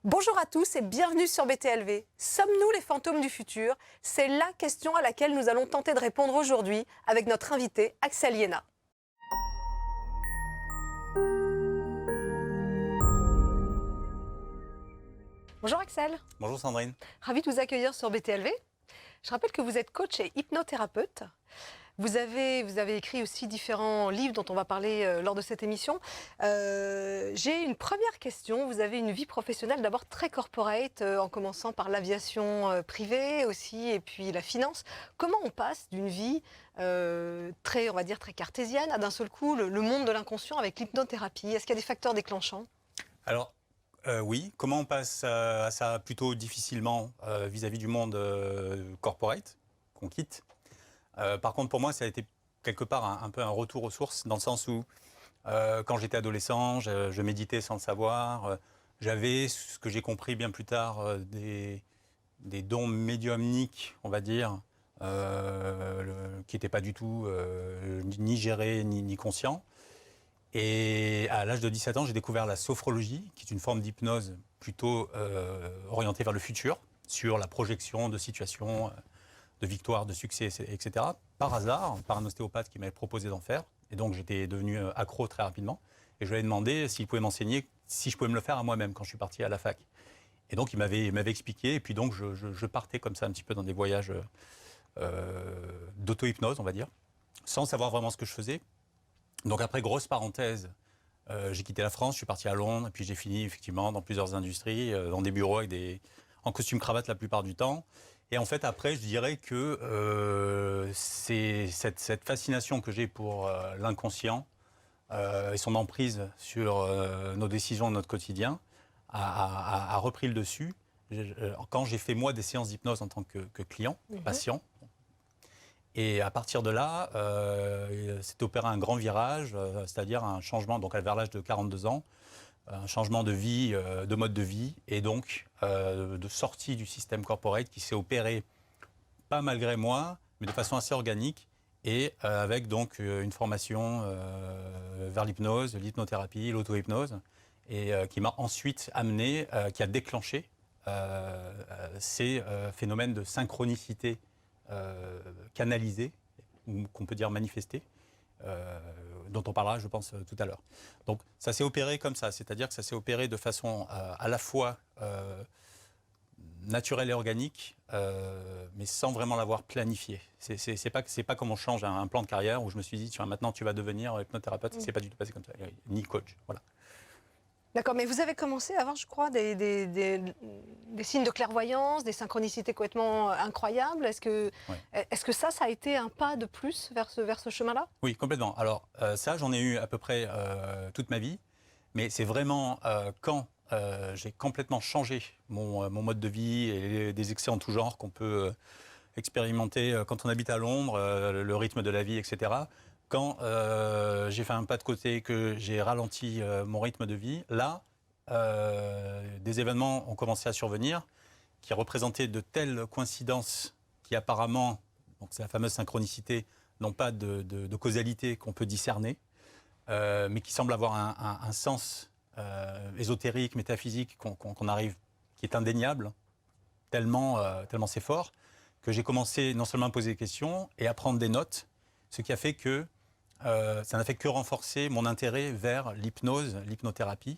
Bonjour à tous et bienvenue sur BTLV. Sommes-nous les fantômes du futur? C'est la question à laquelle nous allons tenter de répondre aujourd'hui avec notre invité Axel Iéna. Bonjour Axel. Bonjour Sandrine. Ravi de vous accueillir sur BTLV. Je rappelle que vous êtes coach et hypnothérapeute. Vous avez écrit aussi différents livres dont on va parler lors de cette émission. J'ai une première question. Vous avez une vie professionnelle d'abord très corporate, en commençant par l'aviation privée aussi, et puis la finance. Comment on passe d'une vie très, on va dire, très cartésienne à d'un seul coup le monde de l'inconscient avec l'hypnothérapie? Est-ce qu'il y a des facteurs déclenchants? Alors, oui, comment on passe à ça plutôt difficilement vis-à-vis du monde corporate qu'on quitte. Par contre, pour moi, ça a été quelque part un peu un retour aux sources, dans le sens où, quand j'étais adolescent, je méditais sans le savoir. J'avais, ce que j'ai compris bien plus tard, des dons médiumniques, on va dire, qui n'étaient pas du tout ni gérés ni conscients. Et à l'âge de 17 ans, j'ai découvert la sophrologie, qui est une forme d'hypnose plutôt orientée vers le futur, sur la projection de situations de victoire, de succès, etc. Par hasard, par un ostéopathe qui m'avait proposé d'en faire. Et donc j'étais devenu accro très rapidement. Et je lui ai demandé s'il pouvait m'enseigner, si je pouvais me le faire à moi-même quand je suis parti à la fac. Et donc il m'avait expliqué. Et puis donc je partais comme ça un petit peu dans des voyages d'auto-hypnose, on va dire, sans savoir vraiment ce que je faisais. Donc après, grosse parenthèse, j'ai quitté la France, je suis parti à Londres. Et puis j'ai fini effectivement dans plusieurs industries, dans des bureaux en costume-cravate la plupart du temps. Et en fait, après, je dirais que c'est cette fascination que j'ai pour l'inconscient et son emprise sur nos décisions, notre quotidien, a repris le dessus. Quand j'ai fait, moi, des séances d'hypnose en tant que client, patient, et à partir de là, s'est opéré un grand virage, c'est-à-dire un changement, donc vers l'âge de 42 ans, un changement de vie, de mode de vie, et donc de sortie du système corporate qui s'est opéré, pas malgré moi, mais de façon assez organique, et avec donc une formation vers l'hypnose, l'hypnothérapie, l'auto-hypnose, et qui m'a ensuite amené, qui a déclenché ces phénomènes de synchronicité canalisée, ou qu'on peut dire manifestée, dont on parlera, je pense, tout à l'heure. Donc ça s'est opéré comme ça, c'est-à-dire que ça s'est opéré de façon à la fois naturelle et organique, mais sans vraiment l'avoir planifié. C'est pas comme on change un plan de carrière où je me suis dit, tiens, maintenant tu vas devenir hypnothérapeute. C'est pas du tout passé comme ça, ni coach. Voilà. D'accord, mais vous avez commencé à avoir, je crois, des signes de clairvoyance, des synchronicités complètement incroyables. Est-ce que ça a été un pas de plus vers ce chemin-là? Oui, complètement. Alors ça, j'en ai eu à peu près toute ma vie, mais c'est vraiment quand j'ai complètement changé mon mode de vie et des excès en tout genre qu'on peut expérimenter quand on habite à Londres, le rythme de la vie, etc. Quand j'ai fait un pas de côté, que j'ai ralenti mon rythme de vie, là, des événements ont commencé à survenir qui représentaient de telles coïncidences qui apparemment, donc c'est la fameuse synchronicité, n'ont pas de causalité qu'on peut discerner, mais qui semblent avoir un sens ésotérique, métaphysique, qu'on arrive, qui est indéniable, tellement c'est fort, que j'ai commencé non seulement à me poser des questions et à prendre des notes, ce qui a fait que ça n'a fait que renforcer mon intérêt vers l'hypnose, l'hypnothérapie,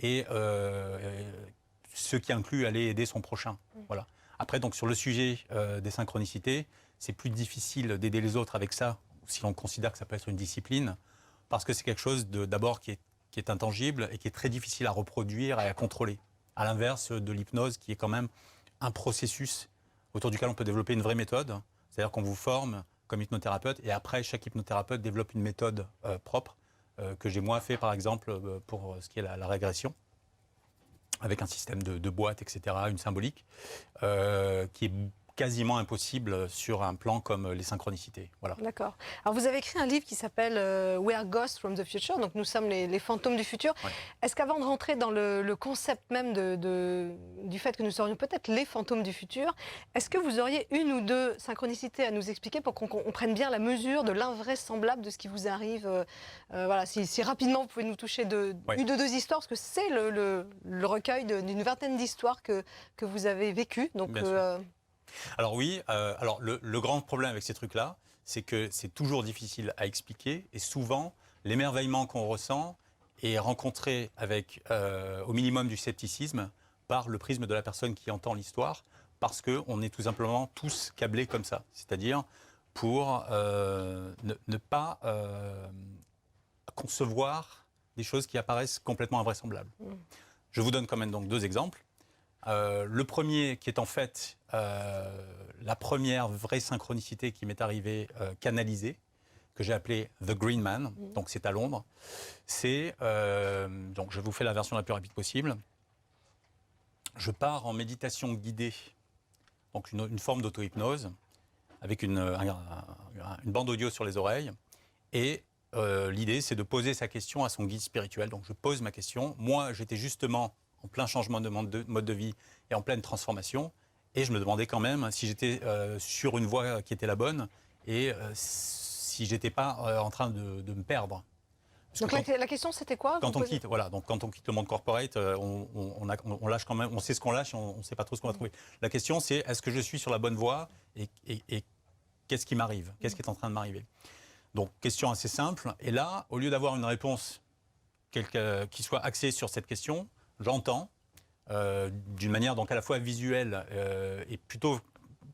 et ce qui inclut aller aider son prochain. Voilà. Après, donc, sur le sujet des synchronicités, c'est plus difficile d'aider les autres avec ça, si l'on considère que ça peut être une discipline, parce que c'est quelque chose d'abord qui est intangible et qui est très difficile à reproduire et à contrôler. À l'inverse de l'hypnose, qui est quand même un processus autour duquel on peut développer une vraie méthode, c'est-à-dire qu'on vous forme comme hypnothérapeute, et après, chaque hypnothérapeute développe une méthode propre, que j'ai moi fait, par exemple, pour ce qui est la régression, avec un système de boîte, etc., une symbolique, qui est quasiment impossible sur un plan comme les synchronicités. Voilà. D'accord. Alors vous avez écrit un livre qui s'appelle We are Ghosts from the Future, donc nous sommes les fantômes du futur. Ouais. Est-ce qu'avant de rentrer dans le concept même du fait que nous serions peut-être les fantômes du futur, est-ce que vous auriez une ou deux synchronicités à nous expliquer pour qu'on prenne bien la mesure de l'invraisemblable de ce qui vous arrive voilà, si rapidement vous pouvez nous toucher une de deux histoires, parce que c'est le recueil d'une vingtaine d'histoires que vous avez vécues. Donc, alors oui, le grand problème avec ces trucs-là, c'est que c'est toujours difficile à expliquer et souvent l'émerveillement qu'on ressent est rencontré avec au minimum du scepticisme par le prisme de la personne qui entend l'histoire, parce qu'on est tout simplement tous câblés comme ça, c'est-à-dire pour ne pas concevoir des choses qui apparaissent complètement invraisemblables. Je vous donne quand même donc deux exemples. Le premier qui est en fait la première vraie synchronicité qui m'est arrivée canalisée, que j'ai appelée The Green Man, donc c'est à Londres. C'est, donc je vous fais la version la plus rapide possible. Je pars en méditation guidée, donc une forme d'auto-hypnose, avec une bande audio sur les oreilles. Et l'idée, c'est de poser sa question à son guide spirituel. Donc je pose ma question. Moi, j'étais justement en plein changement de mode de vie et en pleine transformation. Et je me demandais quand même si j'étais sur une voie qui était la bonne et si j'étais pas en train de me perdre. Donc la question, c'était quoi? Quand on quitte, voilà, donc quand on quitte le monde corporate, on lâche quand même, on sait ce qu'on lâche, et on ne sait pas trop ce qu'on va trouver. La question, c'est est-ce que je suis sur la bonne voie et qu'est-ce qui m'arrive? Qu'est-ce qui est en train de m'arriver? Donc, question assez simple. Et là, au lieu d'avoir une réponse qui soit axée sur cette question, j'entends d'une manière donc à la fois visuelle et plutôt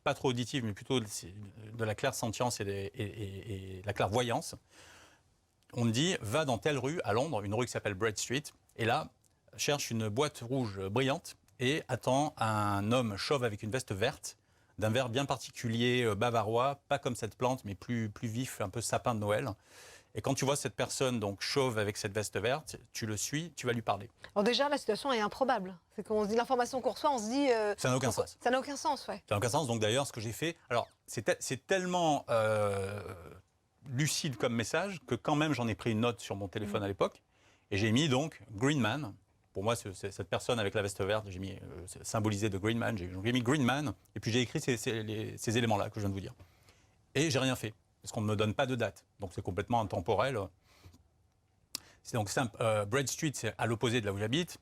pas trop auditive, mais plutôt de la clairsentience et la clairvoyance. On me dit, va dans telle rue à Londres, une rue qui s'appelle Bread Street, et là, cherche une boîte rouge brillante et attend un homme chauve avec une veste verte, d'un vert bien particulier bavarois, pas comme cette plante, mais plus vif, un peu sapin de Noël. Et quand tu vois cette personne donc chauve avec cette veste verte, tu le suis, tu vas lui parler. Alors déjà, la situation est improbable. C'est qu'on se dit l'information qu'on reçoit, on se dit... ça n'a aucun sens. Ça n'a aucun sens, ouais. Ça n'a aucun sens. Donc d'ailleurs, ce que j'ai fait... Alors, c'est tellement lucide comme message que quand même, j'en ai pris une note sur mon téléphone à l'époque. Et j'ai mis donc Green Man. Pour moi, cette personne avec la veste verte, j'ai mis symbolisé de Green Man. J'ai mis Green Man. Et puis j'ai écrit ces éléments-là que je viens de vous dire. Et j'ai rien fait. Parce qu'on ne me donne pas de date. Donc c'est complètement intemporel. C'est donc Bread Street, c'est à l'opposé de là où j'habite.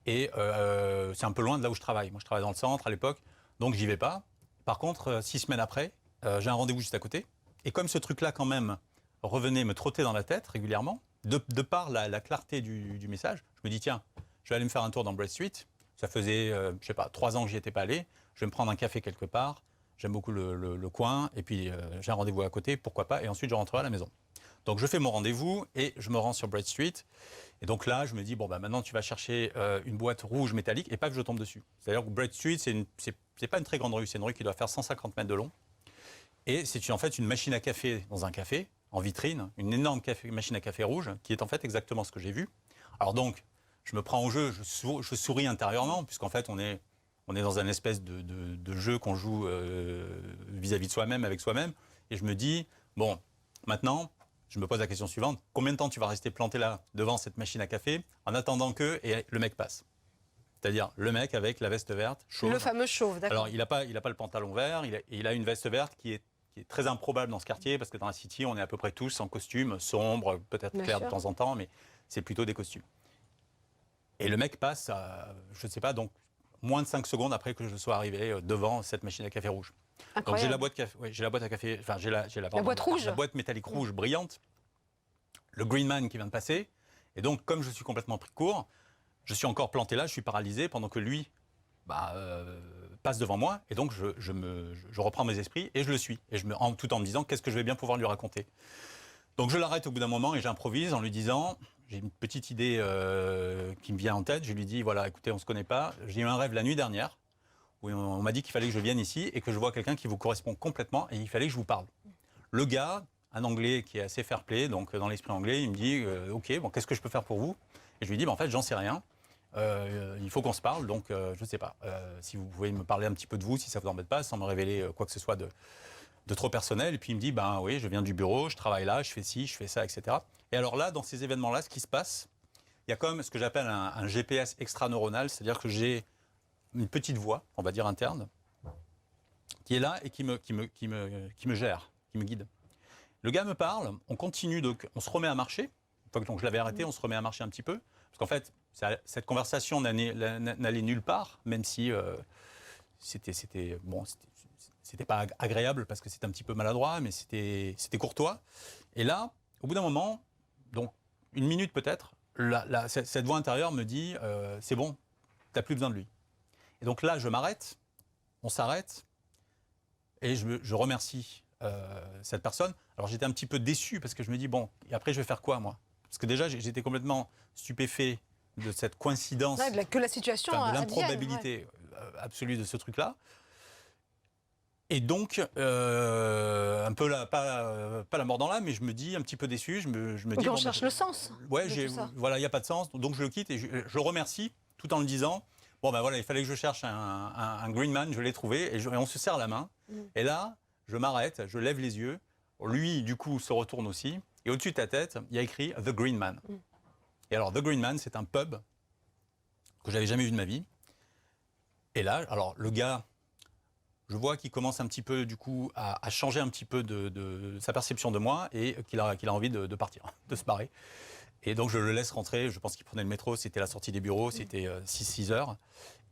Et c'est un peu loin de là où je travaille. Moi, je travaille dans le centre à l'époque. Donc j'y vais pas. Par contre, 6 semaines après, j'ai un rendez-vous juste à côté. Et comme ce truc-là, quand même, revenait me trotter dans la tête régulièrement, de par la clarté du message, je me dis, tiens, je vais aller me faire un tour dans Bread Street. Ça faisait, je sais pas, 3 ans que j'y étais pas allé. Je vais me prendre un café quelque part. J'aime beaucoup le coin. Et puis, j'ai un rendez-vous à côté, pourquoi pas. Et ensuite, je rentrerai à la maison. Donc, je fais mon rendez-vous et je me rends sur Bread Street. Et donc là, je me dis, bon, bah, maintenant, tu vas chercher une boîte rouge métallique et pas que je tombe dessus. C'est-à-dire que Bread Street, c'est pas une très grande rue. C'est une rue qui doit faire 150 mètres de long. Et c'est en fait une machine à café dans un café, en vitrine, une énorme machine à café rouge, qui est en fait exactement ce que j'ai vu. Alors donc, je me prends au jeu, je souris intérieurement, puisqu'en fait, on est dans un espèce de jeu qu'on joue vis-à-vis de soi-même, avec soi-même. Et je me dis, bon, maintenant, je me pose la question suivante, combien de temps tu vas rester planté là, devant cette machine à café, en attendant et le mec passe? C'est-à-dire le mec avec la veste verte, chauve. Le fameux chauve, d'accord. Alors, il n'a pas le pantalon vert, il a une veste verte qui est très improbable dans ce quartier, parce que dans la City, on est à peu près tous en costume, sombre, peut-être clair de temps en temps, mais c'est plutôt des costumes. Et le mec passe, je ne sais pas, donc moins de 5 secondes après que je sois arrivé devant cette machine à café rouge. Incroyable. Donc j'ai la boîte à café, enfin j'ai la boîte rouge. La boîte métallique rouge brillante, le Green Man qui vient de passer, et donc comme je suis complètement pris de court, je suis encore planté là, je suis paralysé pendant que lui passe devant moi, et donc je reprends mes esprits et je le suis, et tout en me disant qu'est-ce que je vais bien pouvoir lui raconter. Donc je l'arrête au bout d'un moment et j'improvise en lui disant, j'ai une petite idée qui me vient en tête, je lui dis voilà, écoutez, on ne se connaît pas, j'ai eu un rêve la nuit dernière où on m'a dit qu'il fallait que je vienne ici et que je vois quelqu'un qui vous correspond complètement et il fallait que je vous parle. Le gars, un Anglais qui est assez fair-play, donc dans l'esprit anglais, il me dit ok, bon, qu'est-ce que je peux faire pour vous? Et je lui dis en fait, j'en sais rien. il faut qu'on se parle, donc je ne sais pas. Si vous pouvez me parler un petit peu de vous, si ça ne vous embête pas, sans me révéler quoi que ce soit de trop personnel. Et puis il me dit, ben oui, je viens du bureau, je travaille là, je fais ci, je fais ça, etc. Et alors là, dans ces événements-là, ce qui se passe, il y a comme ce que j'appelle un GPS extraneuronal, c'est-à-dire que j'ai une petite voix, on va dire interne, qui est là et qui me gère, qui me guide. Le gars me parle, on continue, donc on se remet à marcher. Une fois que je l'avais arrêté, on se remet à marcher un petit peu. Parce qu'en fait, cette conversation n'allait nulle part, même si c'était pas agréable parce que c'était un petit peu maladroit, mais c'était courtois. Et là, au bout d'un moment, donc une minute peut-être, cette voix intérieure me dit c'est bon, t'as plus besoin de lui. Et donc là, je m'arrête, on s'arrête, et je remercie cette personne. Alors j'étais un petit peu déçu parce que je me dis bon, et après je vais faire quoi moi? Parce que déjà j'étais complètement stupéfait de cette coïncidence, que la situation de l'improbabilité absolue de ce truc-là. Et donc, un peu pas la mort dans l'âme, mais je me dis un petit peu déçu. Je me dis on cherche le sens. Ouais, voilà, il n'y a pas de sens. Donc je le quitte et je le remercie tout en le disant. Bon ben voilà, il fallait que je cherche un green man, je l'ai trouvé et on se serre la main. Et là, je m'arrête, je lève les yeux. Lui, du coup, se retourne aussi. Et au-dessus de ta tête, il y a écrit The Green Man. Et alors, The Green Man, c'est un pub que j'avais jamais vu de ma vie. Et là, alors le gars, je vois qu'il commence un petit peu, du coup, à changer un petit peu de sa perception de moi et qu'il a envie de partir, de se barrer. Et donc, je le laisse rentrer. Je pense qu'il prenait le métro. C'était la sortie des bureaux. C'était 6 heures.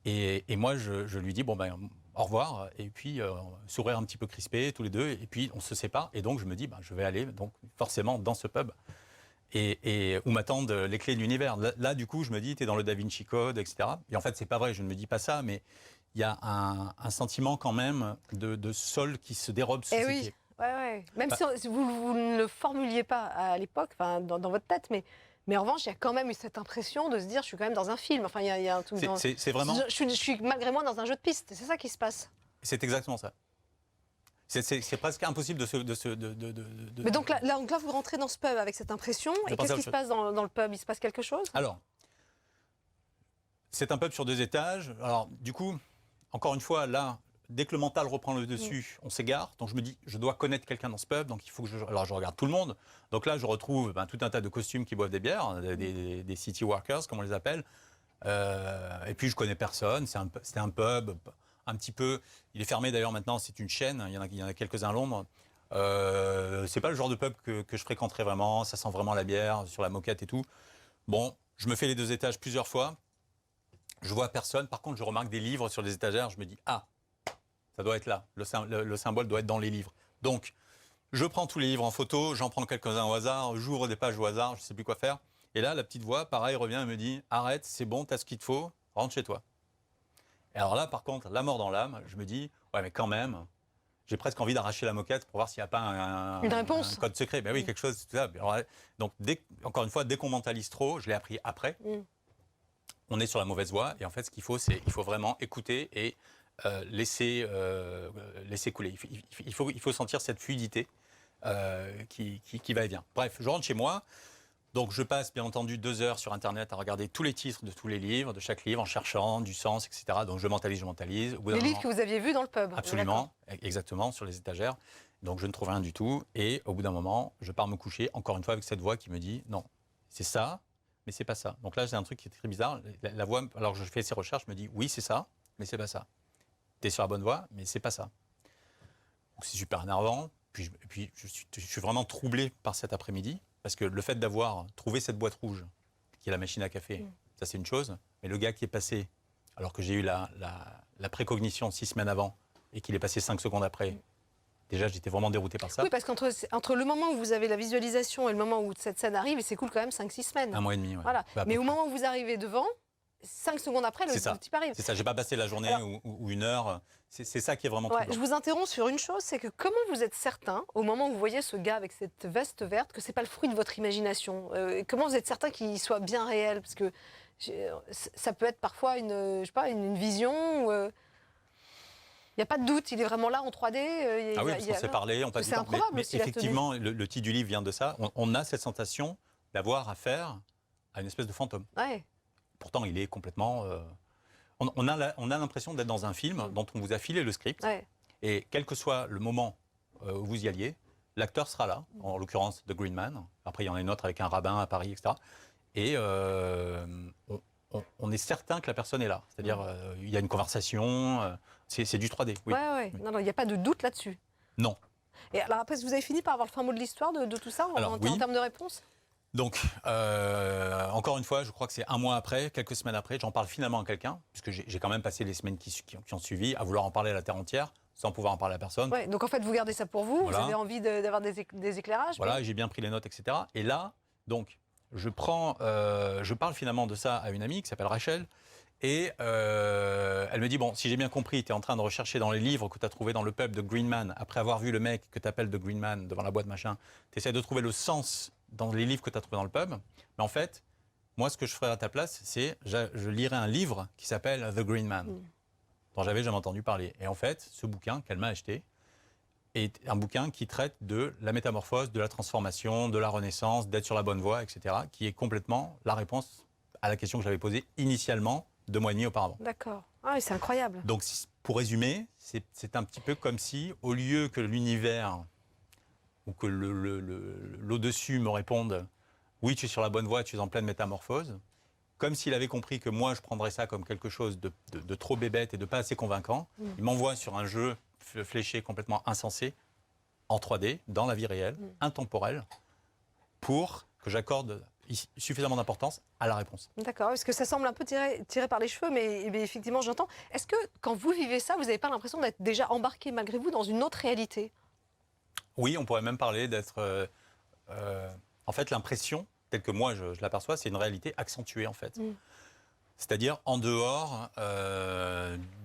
Et moi, je lui dis, bon, ben, au revoir. Et puis, sourire un petit peu crispé, tous les deux. Et puis, on se sépare. Et donc, je me dis, ben, je vais aller donc, forcément dans ce pub et où m'attendent les clés de l'univers. Là, du coup, je me dis, tu es dans le Da Vinci Code, etc. Et en fait, c'est pas vrai. Je ne me dis pas ça. Mais il y a un sentiment quand même de sol qui se dérobe sous ses pieds. Ouais. Même si vous ne le formuliez pas à l'époque, dans votre tête, mais en revanche, il y a quand même eu cette impression de se dire, je suis quand même dans un film. Enfin, il y a un truc. C'est vraiment. Je suis malgré moi dans un jeu de piste. C'est ça qui se passe. C'est exactement ça. C'est presque impossible de se. Mais donc là, vous rentrez dans ce pub avec cette impression. Et qu'est-ce qui se passe dans le pub? Il se passe quelque chose? Alors, c'est un pub sur 2 étages. Alors, du coup, encore une fois, là, dès que le mental reprend le dessus, on s'égare. Donc je me dis, je dois connaître quelqu'un dans ce pub, donc il faut que alors je regarde tout le monde. Donc là, je retrouve tout un tas de costumes qui boivent des bières, des city workers, comme on les appelle. Et puis je connais personne. C'était un pub un petit peu. Il est fermé d'ailleurs maintenant. C'est une chaîne. Il y en a quelques-uns à Londres. C'est pas le genre de pub que je fréquenterais vraiment. Ça sent vraiment la bière sur la moquette et tout. Bon, je me fais les 2 étages plusieurs fois. Je vois personne. Par contre, je remarque des livres sur les étagères. Je me dis ça doit être là. Le symbole doit être dans les livres. Donc, je prends tous les livres en photo, j'en prends quelques-uns au hasard, j'ouvre des pages au hasard, je ne sais plus quoi faire. Et là, la petite voix, pareil, revient et me dit « Arrête, c'est bon, t'as ce qu'il te faut, rentre chez toi. » Et alors là, par contre, la mort dans l'âme, je me dis « Ouais, mais quand même, j'ai presque envie d'arracher la moquette pour voir s'il n'y a pas une réponse. Un code secret. » Ben oui, quelque chose, tout ça. Alors, donc, encore une fois, dès qu'on mentalise trop, je l'ai appris après, on est sur la mauvaise voie. Et en fait, ce qu'il faut, c'est qu'il faut vraiment écouter et laisser couler. Il faut sentir cette fluidité qui va et vient. Bref, je rentre chez moi. Donc je passe bien entendu 2 heures sur Internet à regarder tous les titres de tous les livres, de chaque livre, en cherchant du sens, etc. Donc je mentalise. Les livres que vous aviez vus dans le pub. Absolument, exactement, sur les étagères. Donc je ne trouve rien du tout. Et au bout d'un moment, je pars me coucher, encore une fois, avec cette voix qui me dit non, c'est ça, mais c'est pas ça. Donc là, j'ai un truc qui est très bizarre. La voix, alors je fais ces recherches, me dit oui, c'est ça, mais c'est pas ça. T'es sur la bonne voie, mais c'est pas ça. Donc c'est super énervant. Puis je suis vraiment troublé par cet après-midi, parce que le fait d'avoir trouvé cette boîte rouge, qui est la machine à café, ça c'est une chose. Mais le gars qui est passé, alors que j'ai eu la précognition 6 semaines avant, et qu'il est passé 5 secondes après, déjà j'étais vraiment dérouté par ça. Oui, parce qu'entre le moment où vous avez la visualisation et le moment où cette scène arrive, il s'écoule quand même 5-6 semaines. 1 mois et demi, ouais. Voilà. Mais au moment où vous arrivez devant, 5 secondes après, le type arrive. C'est ça, j'ai pas passé la journée ou 1 heure. C'est ça qui est vraiment troublant. Je vous interromps sur une chose, c'est que comment vous êtes certain, au moment où vous voyez ce gars avec cette veste verte, que c'est pas le fruit de votre imagination? Comment vous êtes certain qu'il soit bien réel? Parce que ça peut être parfois une vision. Il n'y a pas de doute, il est vraiment là en 3D. Oui, parce qu'on s'est parlé, on passe du temps. Improbable mais effectivement, le titre du livre vient de ça. On a cette sensation d'avoir affaire à une espèce de fantôme. Ouais. pourtant, il est complètement... on a l'impression d'être dans un film dont on vous a filé le script. Ouais. Et quel que soit le moment où vous y alliez, l'acteur sera là, en l'occurrence The Green Man. Après, il y en a une autre avec un rabbin à Paris, etc. Et on est certain que la personne est là. C'est-à-dire, il y a une conversation, c'est du 3D. Oui. Ouais. Oui. Non, il n'y a pas de doute là-dessus. Non. Et alors après, vous avez fini par avoir le fin mot de l'histoire de tout ça en termes de réponse? Donc, encore une fois, je crois que c'est un mois après, quelques semaines après, j'en parle finalement à quelqu'un, puisque j'ai quand même passé les semaines qui ont suivi à vouloir en parler à la terre entière, sans pouvoir en parler à personne. Ouais, donc en fait, vous gardez ça pour vous, Voilà. vous avez envie d'avoir des éclairages. Voilà, j'ai bien pris les notes, etc. Et là, donc, je parle finalement de ça à une amie qui s'appelle Rachel, et elle me dit, bon, si j'ai bien compris, tu es en train de rechercher dans les livres que tu as trouvés dans le pub de Green Man, après avoir vu le mec que tu appelles de Green Man devant la boîte machin, tu essaies de trouver le sens dans les livres que tu as trouvés dans le pub. Mais en fait, moi, ce que je ferais à ta place, c'est je lirais un livre qui s'appelle The Green Man, dont j'avais jamais entendu parler. Et en fait, ce bouquin qu'elle m'a acheté est un bouquin qui traite de la métamorphose, de la transformation, de la renaissance, d'être sur la bonne voie, etc., qui est complètement la réponse à la question que j'avais posée initialement 2 mois et demi auparavant. D'accord. Ah oui, c'est incroyable. Donc, pour résumer, c'est un petit peu comme si, au lieu que l'univers ou que l'au-dessus me réponde « oui, tu es sur la bonne voie, tu es en pleine métamorphose », comme s'il avait compris que moi, je prendrais ça comme quelque chose de trop bébête et de pas assez convaincant, il m'envoie sur un jeu fléché complètement insensé, en 3D, dans la vie réelle, intemporelle, pour que j'accorde suffisamment d'importance à la réponse. D'accord, parce que ça semble un peu tiré par les cheveux, mais effectivement, j'entends. Est-ce que quand vous vivez ça, vous n'avez pas l'impression d'être déjà embarqué malgré vous dans une autre réalité? Oui, on pourrait même parler d'être... en fait, l'impression, telle que moi je l'aperçois, c'est une réalité accentuée, en fait. C'est-à-dire en dehors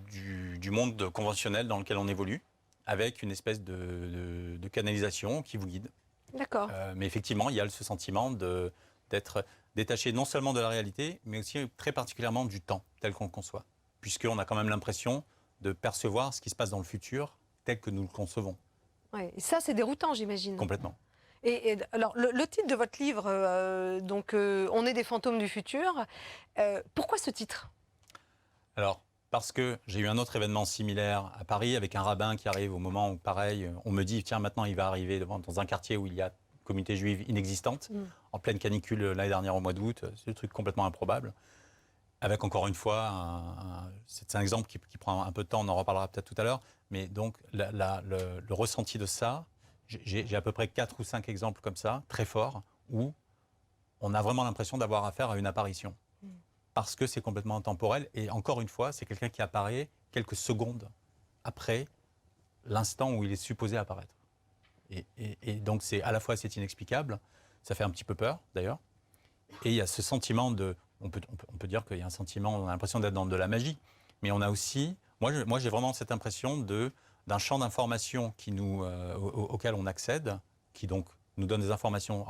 du monde conventionnel dans lequel on évolue, avec une espèce de canalisation qui vous guide. D'accord. Mais effectivement, il y a ce sentiment d'être détaché non seulement de la réalité, mais aussi très particulièrement du temps tel qu'on le conçoit. Puisqu'on a quand même l'impression de percevoir ce qui se passe dans le futur tel que nous le concevons. Ouais. Et ça, c'est déroutant, j'imagine. Complètement. Et alors, le titre de votre livre, On est des fantômes du futur, pourquoi ce titre? Alors, parce que j'ai eu un autre événement similaire à Paris avec un rabbin qui arrive au moment où, pareil, on me dit, tiens, maintenant il va arriver dans un quartier où il y a une communauté juive inexistante, en pleine canicule l'année dernière au mois d'août, c'est un truc complètement improbable. Avec encore une fois, c'est un exemple qui prend un peu de temps, on en reparlera peut-être tout à l'heure, mais donc le ressenti de ça, j'ai à peu près 4 ou 5 exemples comme ça, très forts, où on a vraiment l'impression d'avoir affaire à une apparition. Parce que c'est complètement intemporel. Et encore une fois, c'est quelqu'un qui apparaît quelques secondes après l'instant où il est supposé apparaître. Et donc, à la fois, c'est inexplicable, ça fait un petit peu peur, d'ailleurs. Et il y a ce sentiment de... On peut dire qu'il y a un sentiment, on a l'impression d'être dans de la magie. Mais on a aussi... Moi j'ai vraiment cette impression d'un champ d'information auquel on accède, qui donc nous donne des informations,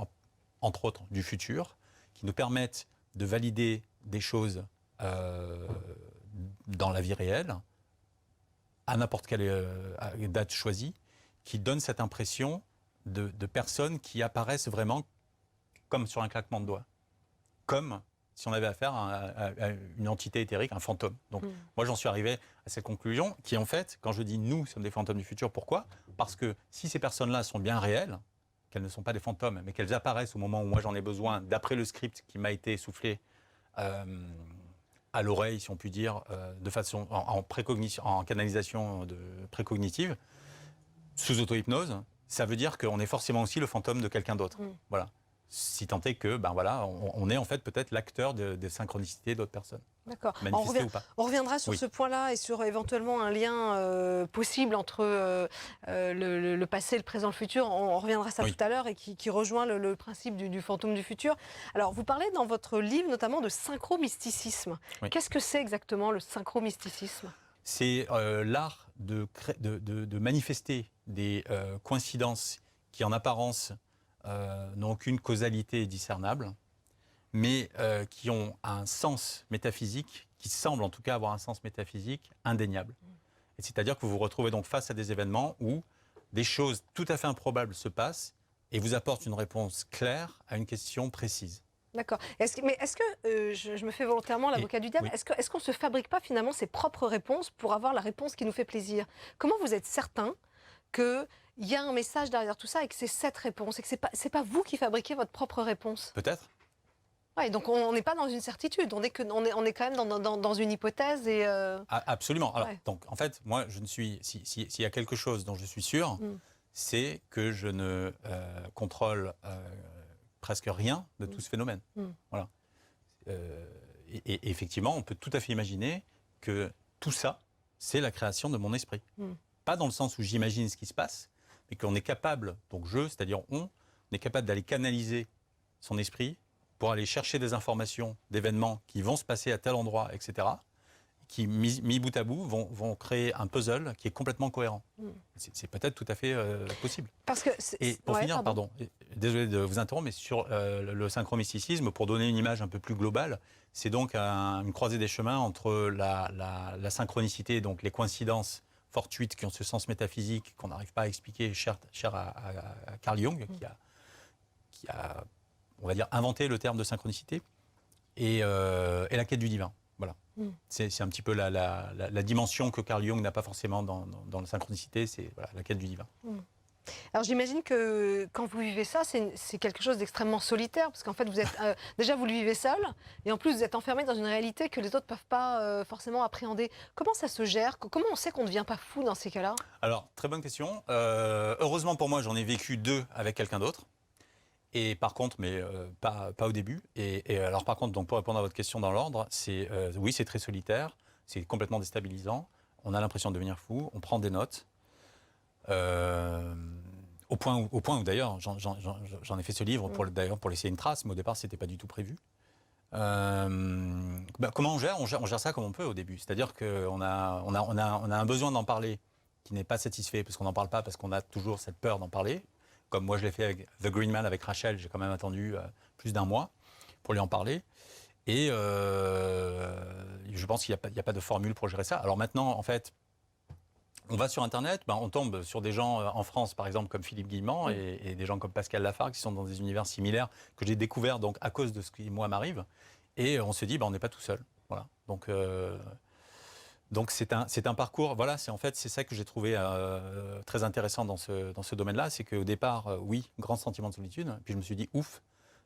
entre autres, du futur, qui nous permettent de valider des choses dans la vie réelle, à n'importe quelle date choisie, qui donne cette impression de personnes qui apparaissent vraiment comme sur un claquement de doigts, comme si on avait affaire à une entité éthérique, un fantôme. Donc moi j'en suis arrivé à cette conclusion qui en fait, quand je dis nous sommes des fantômes du futur, pourquoi? Parce que si ces personnes-là sont bien réelles, qu'elles ne sont pas des fantômes, mais qu'elles apparaissent au moment où moi j'en ai besoin, d'après le script qui m'a été soufflé à l'oreille, si on peut dire, de façon en canalisation précognitive, sous auto-hypnose, ça veut dire qu'on est forcément aussi le fantôme de quelqu'un d'autre. Voilà. Si tant est que, on est en fait peut-être l'acteur des synchronicités d'autres personnes. D'accord. On reviendra sur ce point-là et sur éventuellement un lien possible entre le passé, le présent, le futur. On reviendra à ça tout à l'heure et qui rejoint le principe du fantôme du futur. Alors, vous parlez dans votre livre notamment de synchromysticisme. Oui. Qu'est-ce que c'est exactement le synchromysticisme? C'est l'art de manifester des coïncidences qui en apparence n'ont aucune causalité discernable, mais qui ont un sens métaphysique, qui semble en tout cas avoir un sens métaphysique indéniable. Et c'est-à-dire que vous vous retrouvez donc face à des événements où des choses tout à fait improbables se passent et vous apportent une réponse claire à une question précise. D'accord. Mais est-ce que, je me fais volontairement l'avocat du diable, oui. est-ce qu'on ne se fabrique pas finalement ses propres réponses pour avoir la réponse qui nous fait plaisir? Comment vous êtes certain qu'il y a un message derrière tout ça et que c'est cette réponse et que c'est pas vous qui fabriquez votre propre réponse? Peut-être. Ouais, donc on n'est pas dans une certitude, on est quand même dans une hypothèse et... Absolument. Alors, Ouais. donc, en fait, moi, je ne suis. S'il y a quelque chose dont je suis sûr, Mm. c'est que je ne contrôle presque rien de tout ce phénomène. Mm. Voilà. Et effectivement, on peut tout à fait imaginer que tout ça, c'est la création de mon esprit. Pas dans le sens où j'imagine ce qui se passe, mais qu'on est capable, donc c'est-à-dire on est capable d'aller canaliser son esprit pour aller chercher des informations, d'événements qui vont se passer à tel endroit, etc., qui, mis bout à bout, vont créer un puzzle qui est complètement cohérent. C'est peut-être tout à fait possible. Parce que Et pour ouais, finir, pardon, désolé de vous interrompre, mais sur le synchromysticisme, pour donner une image un peu plus globale, c'est donc une croisée des chemins entre la synchronicité, donc les coïncidences fortuites qui ont ce sens métaphysique qu'on n'arrive pas à expliquer, cher à Carl Jung, qui a, on va dire, inventé le terme de synchronicité, et la quête du divin. Voilà. C'est un petit peu la dimension que Carl Jung n'a pas forcément dans la synchronicité, c'est voilà, la quête du divin. Alors j'imagine que quand vous vivez ça, c'est quelque chose d'extrêmement solitaire, parce qu'en fait vous êtes déjà vous le vivez seul, et en plus vous êtes enfermé dans une réalité que les autres ne peuvent pas forcément appréhender. Comment ça se gère? Comment on sait qu'on ne devient pas fou dans ces cas-là? Alors, très bonne question. Heureusement pour moi, j'en ai vécu 2 avec quelqu'un d'autre. Et par contre, mais pas au début. Et alors par contre, donc pour répondre à votre question dans l'ordre, oui, c'est très solitaire, c'est complètement déstabilisant. On a l'impression de devenir fou, on prend des notes. Au point où d'ailleurs, j'en ai fait ce livre pour laisser une trace, mais au départ, c'était pas du tout prévu. Comment on gère? On gère ça comme on peut au début. C'est-à-dire qu'on a un besoin d'en parler qui n'est pas satisfait parce qu'on n'en parle pas, parce qu'on a toujours cette peur d'en parler. Comme moi je l'ai fait avec The Green Man, avec Rachel, j'ai quand même attendu plus d'1 mois pour lui en parler. Et je pense qu'il n'y a pas de formule pour gérer ça. Alors maintenant, en fait, on va sur Internet, on tombe sur des gens en France, par exemple, comme Philippe Guillemant et des gens comme Pascal Lafargue, qui sont dans des univers similaires que j'ai découverts donc, à cause de ce qui, moi, m'arrive. Et on se dit, on n'est pas tout seul. Voilà. Donc c'est un parcours, voilà, c'est ça que j'ai trouvé très intéressant dans ce domaine-là, c'est qu'au départ, oui, grand sentiment de solitude, puis je me suis dit, ouf,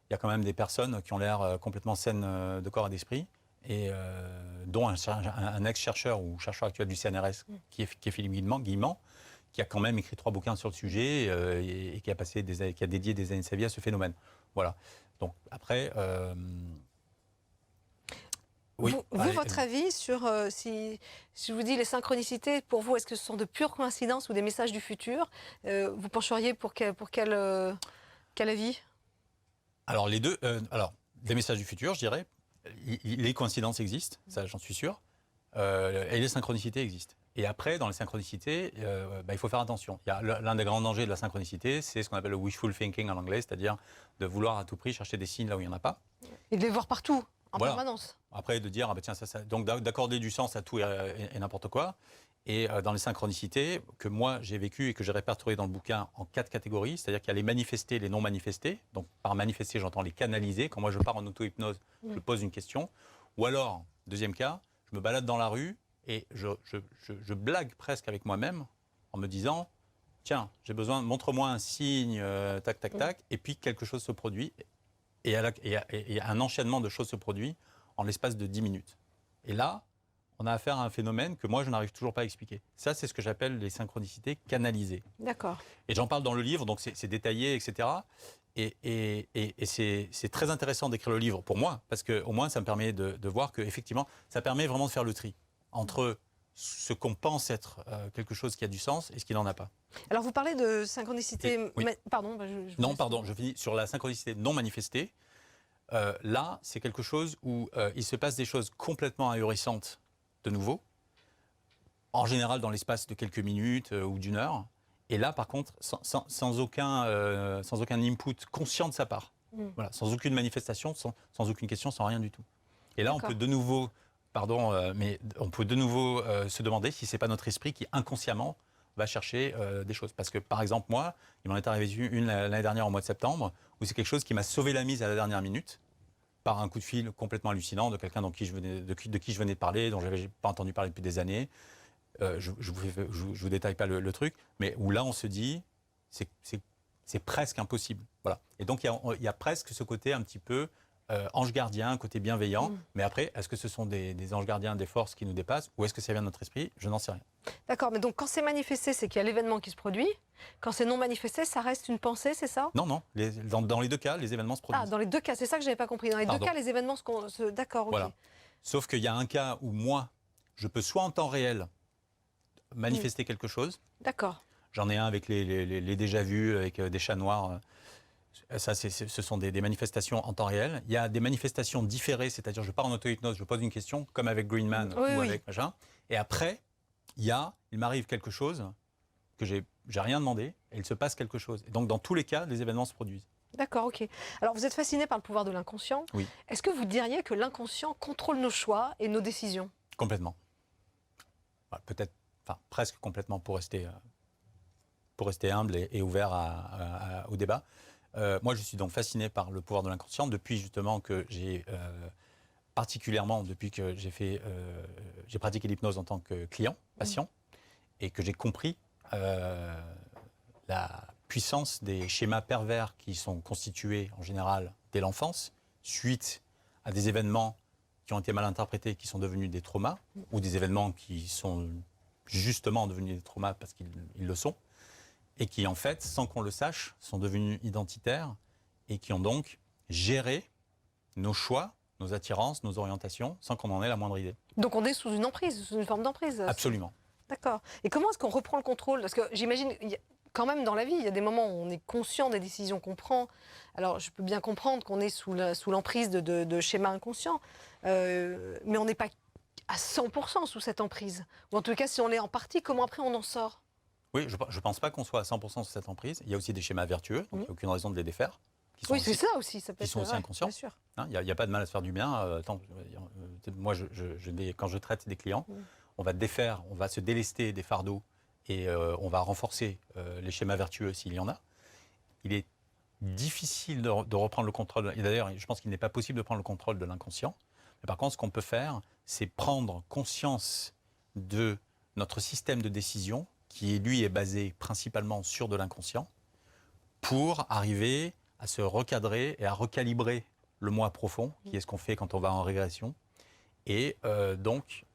il y a quand même des personnes qui ont l'air complètement saines de corps et d'esprit, et dont un ex-chercheur ou chercheur actuel du CNRS, qui est Philippe Guillemant, qui a quand même écrit 3 bouquins sur le sujet et qui a dédié des années de sa vie à ce phénomène. Voilà. Donc après... Oui. Vous, votre avis sur si je vous dis les synchronicités, pour vous, est-ce que ce sont de pures coïncidences ou des messages du futur? Vous pencheriez pour quel avis? Alors les deux, des messages du futur, je dirais. Les coïncidences existent, ça j'en suis sûr, et les synchronicités existent. Et après, dans les synchronicités, il faut faire attention. L'un des grands dangers de la synchronicité, c'est ce qu'on appelle le wishful thinking en anglais, c'est-à-dire de vouloir à tout prix chercher des signes là où il n'y en a pas. Et de les voir partout, en Voilà. permanence. Après, de dire, tiens, donc d'accorder du sens à tout et n'importe quoi. Et dans les synchronicités, que moi j'ai vécu et que j'ai répertorié dans le bouquin en 4 catégories, c'est-à-dire qu'il y a les manifestés, les non manifestés. Donc par manifester, j'entends les canaliser. Quand moi je pars en auto-hypnose, je pose une question. Ou alors, deuxième cas, je me balade dans la rue et je blague presque avec moi-même en me disant, tiens, j'ai besoin, montre-moi un signe, tac, tac, tac, et puis quelque chose se produit. Et un enchaînement de choses se produit en l'espace de 10 minutes. Et là, on a affaire à un phénomène que moi, je n'arrive toujours pas à expliquer. Ça, c'est ce que j'appelle les synchronicités canalisées. D'accord. Et j'en parle dans le livre, donc c'est détaillé, etc. Et c'est très intéressant d'écrire le livre pour moi, parce qu'au moins, ça me permet de voir qu'effectivement, ça permet vraiment de faire le tri entre ce qu'on pense être quelque chose qui a du sens et ce qui n'en a pas. Alors, vous parlez de synchronicité... Oui. Pardon, je finis sur la synchronicité non manifestée. Là, c'est quelque chose où il se passe des choses complètement ahurissantes de nouveau, en général dans l'espace de quelques minutes ou d'1 heure. Et là, par contre, sans aucun input conscient de sa part. Voilà, sans aucune manifestation, sans aucune question, sans rien du tout. Et là, on peut de nouveau, se demander si c'est pas notre esprit qui inconsciemment va chercher des choses. Parce que, par exemple, moi, il m'en est arrivé une l'année dernière au mois de septembre, où c'est quelque chose qui m'a sauvé la mise à la dernière minute. par un coup de fil complètement hallucinant de quelqu'un de qui je venais de parler, dont je n'avais pas entendu parler depuis des années. Je ne vous détaille pas le truc, mais où là, on se dit, c'est presque impossible. Voilà. Et donc, il y a presque ce côté un petit peu ange gardien, un côté bienveillant. Mais après, est-ce que ce sont des anges gardiens, des forces qui nous dépassent, ou est-ce que ça vient de notre esprit? Je n'en sais rien. D'accord, mais donc quand c'est manifesté, c'est qu'il y a l'événement qui se produit. Quand c'est non manifesté, ça reste une pensée, c'est ça? Non. Dans les deux cas, les événements se produisent. Ah, dans les deux cas, c'est ça que je n'avais pas compris. Dans les deux cas, les événements D'accord, ok. Voilà. Sauf qu'il y a un cas où moi, je peux soit en temps réel manifester quelque chose. D'accord. J'en ai un avec les déjà-vus, avec des chats noirs. Ça, ce sont des manifestations en temps réel. Il y a des manifestations différées, c'est-à-dire je pars en auto-hypnose, je pose une question, comme avec Greenman ou avec machin. Et après, il m'arrive quelque chose que j'ai rien demandé, et il se passe quelque chose. Et donc, dans tous les cas, les événements se produisent. D'accord, ok. Alors, vous êtes fasciné par le pouvoir de l'inconscient. Oui. Est-ce que vous diriez que l'inconscient contrôle nos choix et nos décisions? Complètement. Voilà, peut-être, enfin, presque complètement pour rester humble et ouvert au débat. Moi, je suis donc fasciné par le pouvoir de l'inconscient depuis justement que j'ai, particulièrement depuis que j'ai pratiqué l'hypnose en tant que client, patient, et que j'ai compris la puissance des schémas pervers qui sont constitués en général dès l'enfance, suite à des événements qui ont été mal interprétés, qui sont devenus des traumas, ou des événements qui sont justement devenus des traumas parce qu'ils le sont, et qui, en fait, sans qu'on le sache, sont devenus identitaires et qui ont donc géré nos choix, nos attirances, nos orientations, sans qu'on en ait la moindre idée. Donc on est sous une emprise, sous une forme d'emprise. Absolument. D'accord. Et comment est-ce qu'on reprend le contrôle? Parce que j'imagine, quand même dans la vie, il y a des moments où on est conscient des décisions qu'on prend. Alors je peux bien comprendre qu'on est sous l'emprise de schémas inconscients, mais on n'est pas à 100% sous cette emprise. Ou en tout cas, si on l'est en partie, comment après on en sort? Oui, je ne pense pas qu'on soit à 100% sous cette emprise. Il y a aussi des schémas vertueux, donc il n'y a aucune raison de les défaire. Oui, c'est ça aussi. Ça peut qui sont aussi inconscients. Bien sûr. Il n'y a pas de mal à se faire du bien. Moi, quand je traite des clients, on va défaire, on va se délester des fardeaux et on va renforcer les schémas vertueux s'il y en a. Il est difficile de reprendre le contrôle. Et d'ailleurs, je pense qu'il n'est pas possible de prendre le contrôle de l'inconscient. Mais par contre, ce qu'on peut faire, c'est prendre conscience de notre système de décision qui, lui, est basé principalement sur de l'inconscient, pour arriver à se recadrer et à recalibrer le moi profond, qui est ce qu'on fait quand on va en régression, et donc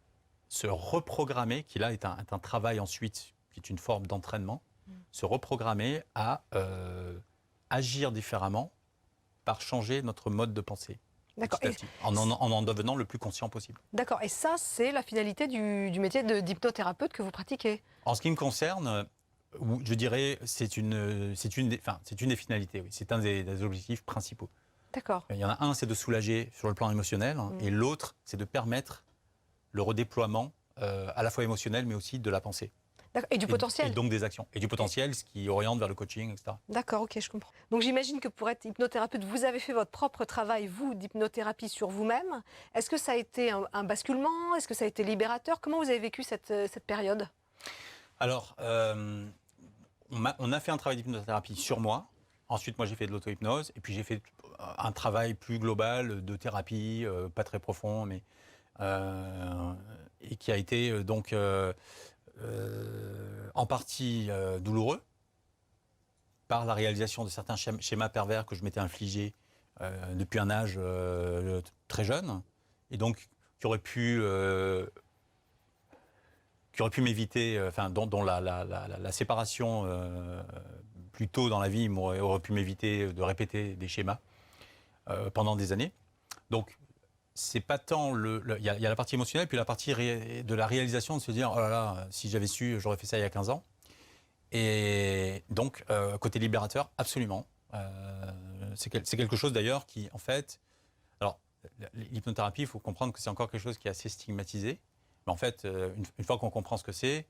se reprogrammer, qui là est un travail ensuite, qui est une forme d'entraînement, se reprogrammer à agir différemment par changer notre mode de pensée. D'accord. Petit à petit, en devenant le plus conscient possible. D'accord. Et ça, c'est la finalité du métier d'hypnothérapeute que vous pratiquez? En ce qui me concerne, je dirais c'est une des finalités, oui. C'est un des objectifs principaux. D'accord. Il y en a un, c'est de soulager sur le plan émotionnel, et l'autre, c'est de permettre le redéploiement à la fois émotionnel, mais aussi de la pensée. Et du potentiel. Et donc des actions. Et du potentiel, ce qui oriente vers le coaching, etc. D'accord, ok, je comprends. Donc j'imagine que pour être hypnothérapeute, vous avez fait votre propre travail, vous, d'hypnothérapie sur vous-même. Est-ce que ça a été un basculement? Est-ce que ça a été libérateur? Comment vous avez vécu cette période? Alors, on a fait un travail d'hypnothérapie sur moi. Ensuite, moi, j'ai fait de l'auto-hypnose. Et puis, j'ai fait un travail plus global de thérapie, pas très profond, mais et qui a été donc en partie douloureux par la réalisation de certains schémas pervers que je m'étais infligés depuis un âge très jeune, et donc qui aurait pu m'éviter, dont la séparation plus tôt dans la vie aurait pu m'éviter de répéter des schémas pendant des années. Donc, c'est pas tant il y a la partie émotionnelle, puis la partie de la réalisation, de se dire, oh là là, si j'avais su, j'aurais fait ça il y a 15 ans. Et donc, côté libérateur, absolument. C'est quelque chose d'ailleurs qui, en fait, alors, l'hypnothérapie, il faut comprendre que c'est encore quelque chose qui est assez stigmatisé. Mais en fait, une fois qu'on comprend ce que c'est,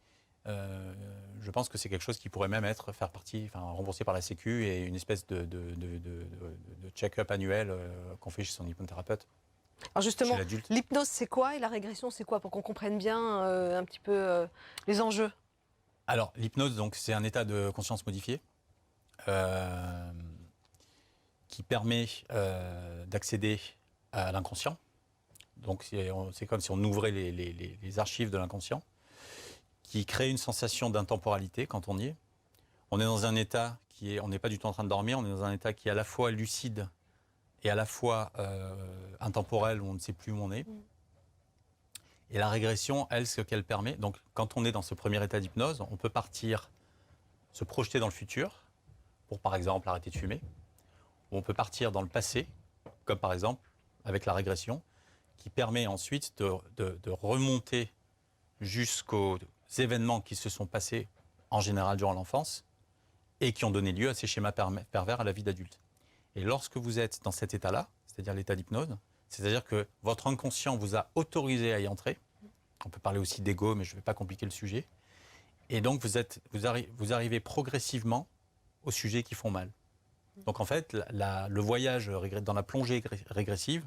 je pense que c'est quelque chose qui pourrait même faire partie, remboursé par la Sécu, et une espèce de check-up annuel qu'on fait chez son hypnothérapeute. Alors justement, l'hypnose c'est quoi et la régression c'est quoi, pour qu'on comprenne bien un petit peu les enjeux? Alors l'hypnose, donc, c'est un état de conscience modifié qui permet d'accéder à l'inconscient. Donc c'est comme si on ouvrait les archives de l'inconscient, qui crée une sensation d'intemporalité quand on y est. On est dans un état on n'est pas du tout en train de dormir, on est dans un état qui est à la fois lucide et à la fois intemporel, où on ne sait plus où on est. Et la régression, elle, ce qu'elle permet, donc quand on est dans ce premier état d'hypnose, on peut partir, se projeter dans le futur, pour par exemple arrêter de fumer, ou on peut partir dans le passé, comme par exemple avec la régression, qui permet ensuite de remonter jusqu'aux événements qui se sont passés en général durant l'enfance et qui ont donné lieu à ces schémas pervers à la vie d'adulte. Et lorsque vous êtes dans cet état-là, c'est-à-dire l'état d'hypnose, c'est-à-dire que votre inconscient vous a autorisé à y entrer, on peut parler aussi d'ego, mais je ne vais pas compliquer le sujet, et donc vous arrivez progressivement aux sujets qui font mal. Donc en fait, le voyage dans la plongée régressive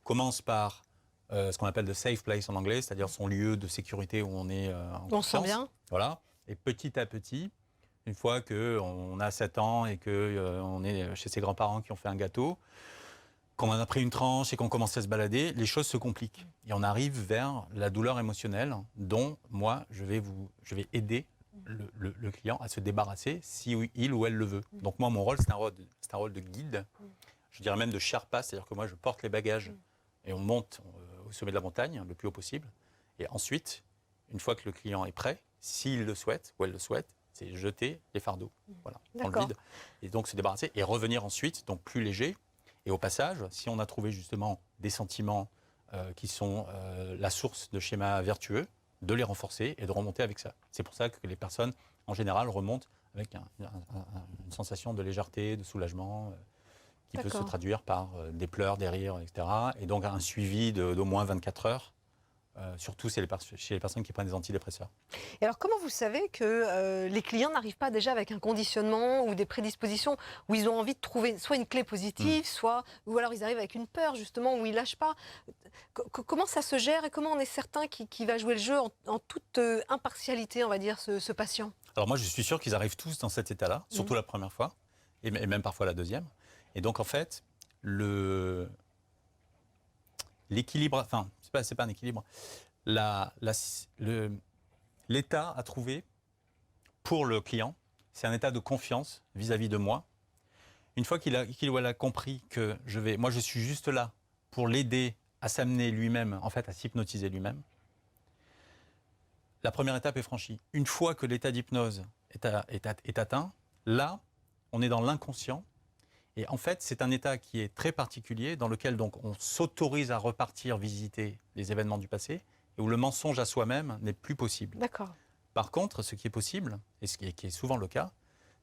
commence par ce qu'on appelle the safe place en anglais, c'est-à-dire son lieu de sécurité où on est en confiance. On se sent bien. Voilà. Et petit à petit, une fois qu'on a 7 ans et qu'on est chez ses grands-parents qui ont fait un gâteau, qu'on en a pris une tranche et qu'on commence à se balader, les choses se compliquent. Et on arrive vers la douleur émotionnelle dont moi, je vais aider le client à se débarrasser si il ou elle le veut. Donc moi, mon rôle, c'est un rôle de guide, je dirais même de Sherpa, c'est-à-dire que moi, je porte les bagages et on monte au sommet de la montagne le plus haut possible. Et ensuite, une fois que le client est prêt, s'il le souhaite ou elle le souhaite, c'est jeter les fardeaux, voilà, dans le vide, et donc se débarrasser et revenir ensuite, donc plus léger. Et au passage, si on a trouvé justement des sentiments qui sont la source de schémas vertueux, de les renforcer et de remonter avec ça. C'est pour ça que les personnes, en général, remontent avec une sensation de légèreté, de soulagement, qui peut se traduire par des pleurs, des rires, etc. Et donc un suivi d'au moins 24 heures. Surtout chez les personnes qui prennent des antidépresseurs. Et alors, comment vous savez que les clients n'arrivent pas déjà avec un conditionnement ou des prédispositions où ils ont envie de trouver soit une clé positive, ou alors ils arrivent avec une peur, justement, où ils ne lâchent pas. Comment ça se gère et comment on est certain qu'il va jouer le jeu en toute impartialité, on va dire, ce patient? Alors moi, je suis sûr qu'ils arrivent tous dans cet état-là, surtout la première fois, et même parfois la deuxième. Et donc, en fait, l'équilibre, enfin, c'est pas un équilibre. L'état à trouver pour le client, c'est un état de confiance vis-à-vis de moi. Une fois qu'il ou elle a compris que moi je suis juste là pour l'aider à s'amener lui-même, en fait, à s'hypnotiser lui-même, la première étape est franchie. Une fois que l'état d'hypnose est atteint, là, on est dans l'inconscient. Et en fait, c'est un état qui est très particulier, dans lequel donc, on s'autorise à repartir visiter les événements du passé, et où le mensonge à soi-même n'est plus possible. D'accord. Par contre, ce qui est possible, et qui est souvent le cas,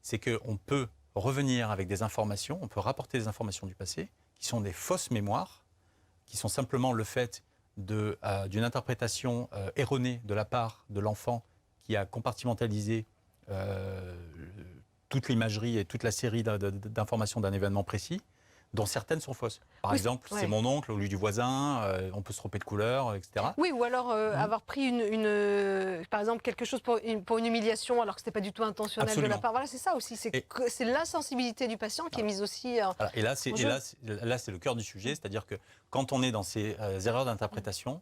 c'est qu'on peut revenir avec des informations, on peut rapporter des informations du passé, qui sont des fausses mémoires, qui sont simplement le fait d'une interprétation erronée de la part de l'enfant qui a compartimentalisé toute l'imagerie et toute la série d'informations d'un événement précis, dont certaines sont fausses. Par exemple, c'est mon oncle au lieu du voisin, on peut se tromper de couleur, etc. Oui, ou alors avoir pris par exemple quelque chose pour une humiliation alors que ce n'était pas du tout intentionnel de la part. Voilà, c'est ça aussi, c'est l'insensibilité du patient qui est mise aussi voilà. Et là, c'est le cœur du sujet, c'est-à-dire que quand on est dans ces erreurs d'interprétation,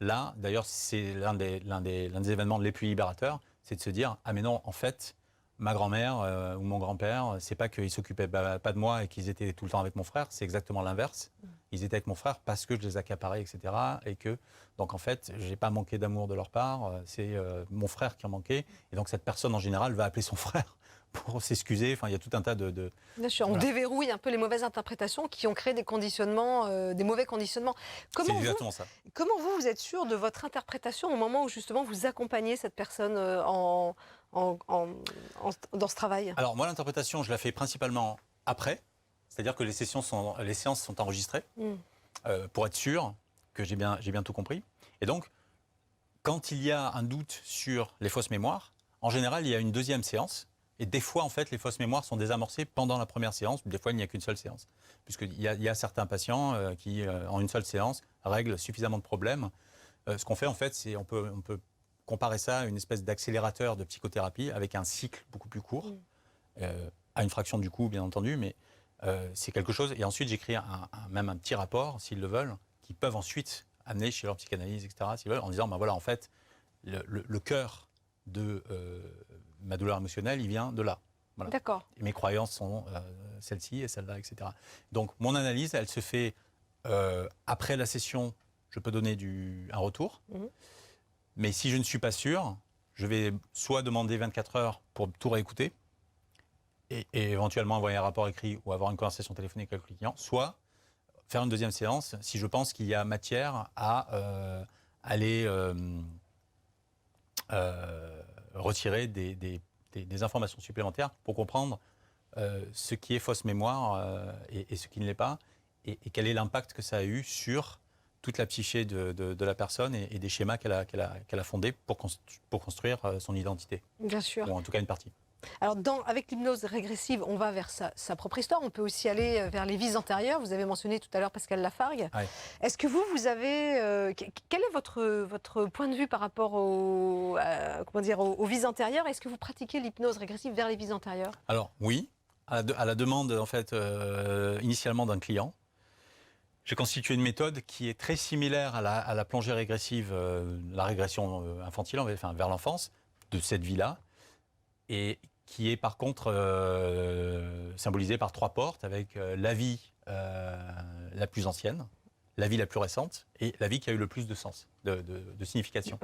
là, d'ailleurs, c'est l'un des événements les plus libérateurs, c'est de se dire, ah mais non, en fait, ma grand-mère ou mon grand-père, c'est pas qu'ils ne s'occupaient pas de moi et qu'ils étaient tout le temps avec mon frère, c'est exactement l'inverse. Ils étaient avec mon frère parce que je les accaparais, etc. Et que, donc en fait, je n'ai pas manqué d'amour de leur part, c'est mon frère qui en manquait. Et donc cette personne, en général, va appeler son frère pour s'excuser. Enfin, il y a tout un tas de... Bien sûr, on déverrouille un peu les mauvaises interprétations qui ont créé des conditionnements, des mauvais conditionnements. C'est exactement ça. Comment vous êtes sûr de votre interprétation au moment où justement vous accompagnez cette personne dans ce travail? Alors moi, l'interprétation, je la fais principalement après, c'est-à-dire que les séances sont enregistrées pour être sûr que j'ai bien tout compris. Et donc, quand il y a un doute sur les fausses mémoires, en général, il y a une deuxième séance. Et des fois, en fait, les fausses mémoires sont désamorcées pendant la première séance. Des fois, il n'y a qu'une seule séance. Puisqu'il y a certains patients qui, en une seule séance, règlent suffisamment de problèmes. Ce qu'on fait, en fait, c'est on peut comparer ça à une espèce d'accélérateur de psychothérapie avec un cycle beaucoup plus court, à une fraction du coût, bien entendu, mais c'est quelque chose. Et ensuite, j'écris même un petit rapport, s'ils le veulent, qu'ils peuvent ensuite amener chez leur psychanalyse, etc., s'ils veulent, en disant, ben voilà, en fait, le cœur de ma douleur émotionnelle, il vient de là. Voilà. D'accord. Et mes croyances sont celles-ci et celles-là, etc. Donc, mon analyse, elle se fait après la session, je peux donner un retour. Mais si je ne suis pas sûr, je vais soit demander 24 heures pour tout réécouter et éventuellement envoyer un rapport écrit ou avoir une conversation téléphonique avec le client, soit faire une deuxième séance si je pense qu'il y a matière à aller retirer des informations supplémentaires pour comprendre ce qui est fausse mémoire et ce qui ne l'est pas, et quel est l'impact que ça a eu sur toute la psyché de la personne et des schémas qu'elle a fondés pour construire son identité. Bien sûr. Ou en tout cas une partie. Alors, avec l'hypnose régressive, on va vers sa propre histoire. On peut aussi aller vers les vies antérieures. Vous avez mentionné tout à l'heure Pascal Lafargue. Ouais. Est-ce que vous avez... quel est votre point de vue par rapport aux vies antérieures? Est-ce que vous pratiquez l'hypnose régressive vers les vies antérieures? Alors, oui, à la demande, en fait, initialement d'un client. J'ai constitué une méthode qui est très similaire à la plongée régressive, la régression infantile, enfin, vers l'enfance, de cette vie-là, et qui est par contre symbolisée par 3 portes, avec la vie la plus ancienne, la vie la plus récente, et la vie qui a eu le plus de sens, de signification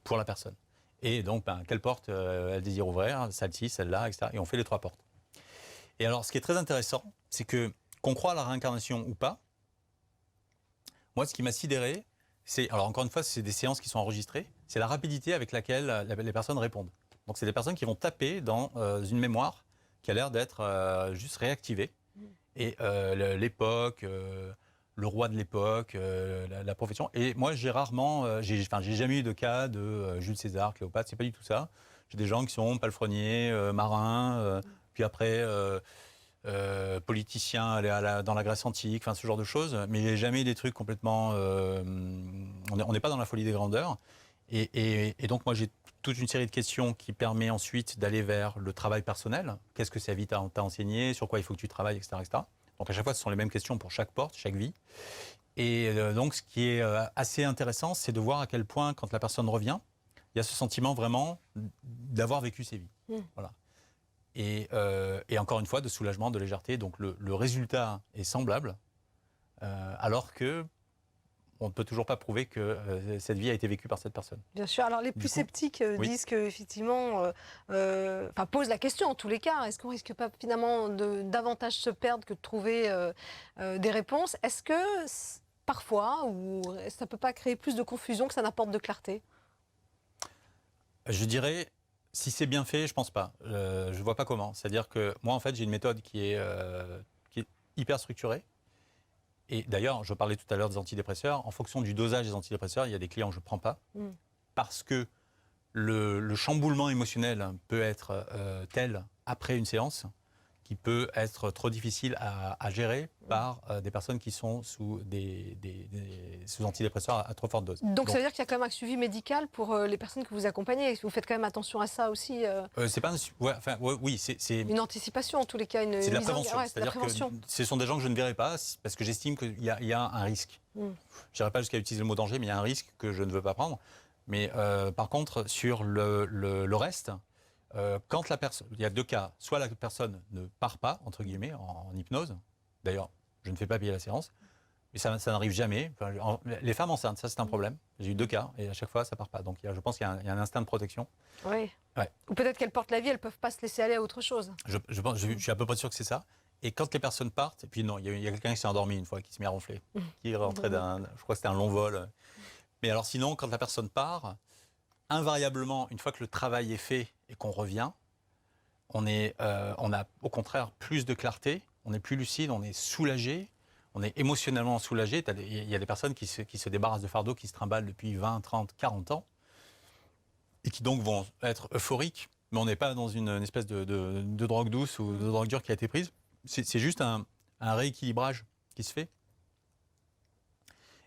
pour la personne. Et donc, quelle porte elle désire ouvrir, celle-ci, celle-là, etc. Et on fait les 3 portes. Et alors, ce qui est très intéressant, c'est qu'on croit à la réincarnation ou pas. Moi, ce qui m'a sidéré, c'est, alors encore une fois, c'est des séances qui sont enregistrées, c'est la rapidité avec laquelle les personnes répondent. Donc, c'est des personnes qui vont taper dans une mémoire qui a l'air d'être juste réactivée. Et l'époque, le roi de l'époque, la profession. Et moi, j'ai rarement, j'ai jamais eu de cas de Jules César, Cléopâtre, c'est pas du tout ça. J'ai des gens qui sont palefreniers, marins, puis après politiciens dans la Grèce antique, enfin ce genre de choses. Mais jamais des trucs complètement. On n'est pas dans la folie des grandeurs. Et donc moi, j'ai toute une série de questions qui permet ensuite d'aller vers le travail personnel. Qu'est-ce que sa vie t'a enseigné, sur quoi il faut que tu travailles, etc., etc. Donc à chaque fois, ce sont les mêmes questions pour chaque porte, chaque vie. Et donc ce qui est assez intéressant, c'est de voir à quel point, quand la personne revient, il y a ce sentiment vraiment d'avoir vécu ses vies. Voilà. Et encore une fois, de soulagement, de légèreté. Donc le résultat est semblable, alors que on ne peut toujours pas prouver que cette vie a été vécue par cette personne. Bien sûr. Alors, les plus sceptiques disent qu'effectivement, posent la question en tous les cas. Est-ce qu'on ne risque pas finalement davantage se perdre que de trouver des réponses? Est-ce que parfois, ça ne peut pas créer plus de confusion que ça n'apporte de clarté? Je dirais, si c'est bien fait, je ne pense pas. Je ne vois pas comment. C'est-à-dire que moi, en fait, j'ai une méthode qui est hyper structurée. Et d'ailleurs, je parlais tout à l'heure des antidépresseurs. En fonction du dosage des antidépresseurs, il y a des clients que je ne prends pas. Parce que le chamboulement émotionnel peut être tel après une séance qui peut être trop difficile à gérer par des personnes qui sont sous sous antidépresseurs à trop forte dose. Donc ça veut dire qu'il y a quand même un suivi médical pour les personnes que vous accompagnez. Vous faites quand même attention à ça aussi. C'est pas oui, c'est une anticipation en tous les cas. C'est de la prévention. C'est-à-dire que prévention. Ce sont des gens que je ne verrai pas parce que j'estime qu'il y a un risque. Je n'irai pas jusqu'à utiliser le mot danger, mais il y a un risque que je ne veux pas prendre. Mais par contre, sur le reste, quand la personne, il y a 2 cas. Soit la personne ne part pas, entre guillemets, en hypnose. D'ailleurs, je ne fais pas payer la séance. Mais ça n'arrive jamais. Enfin, les femmes enceintes, ça c'est un problème. J'ai eu 2 cas et à chaque fois ça part pas. Donc je pense qu'il y a un instinct de protection. Oui. Ouais. Ou peut-être qu'elles portent la vie, elles peuvent pas se laisser aller à autre chose. Je suis à peu près sûr que c'est ça. Et quand les personnes partent, et puis non, il y a quelqu'un qui s'est endormi une fois, qui se met à ronfler, qui est rentré je crois que c'était un long vol. Mais alors sinon, quand la personne part, invariablement, une fois que le travail est fait et qu'on revient, on a au contraire plus de clarté, on est plus lucide, on est soulagé. On est émotionnellement soulagé. Il y a des personnes qui se débarrassent de fardeaux, qui se trimballent depuis 20, 30, 40 ans et qui donc vont être euphoriques, mais on n'est pas dans une espèce de drogue douce ou de drogue dure qui a été prise. C'est juste un rééquilibrage qui se fait.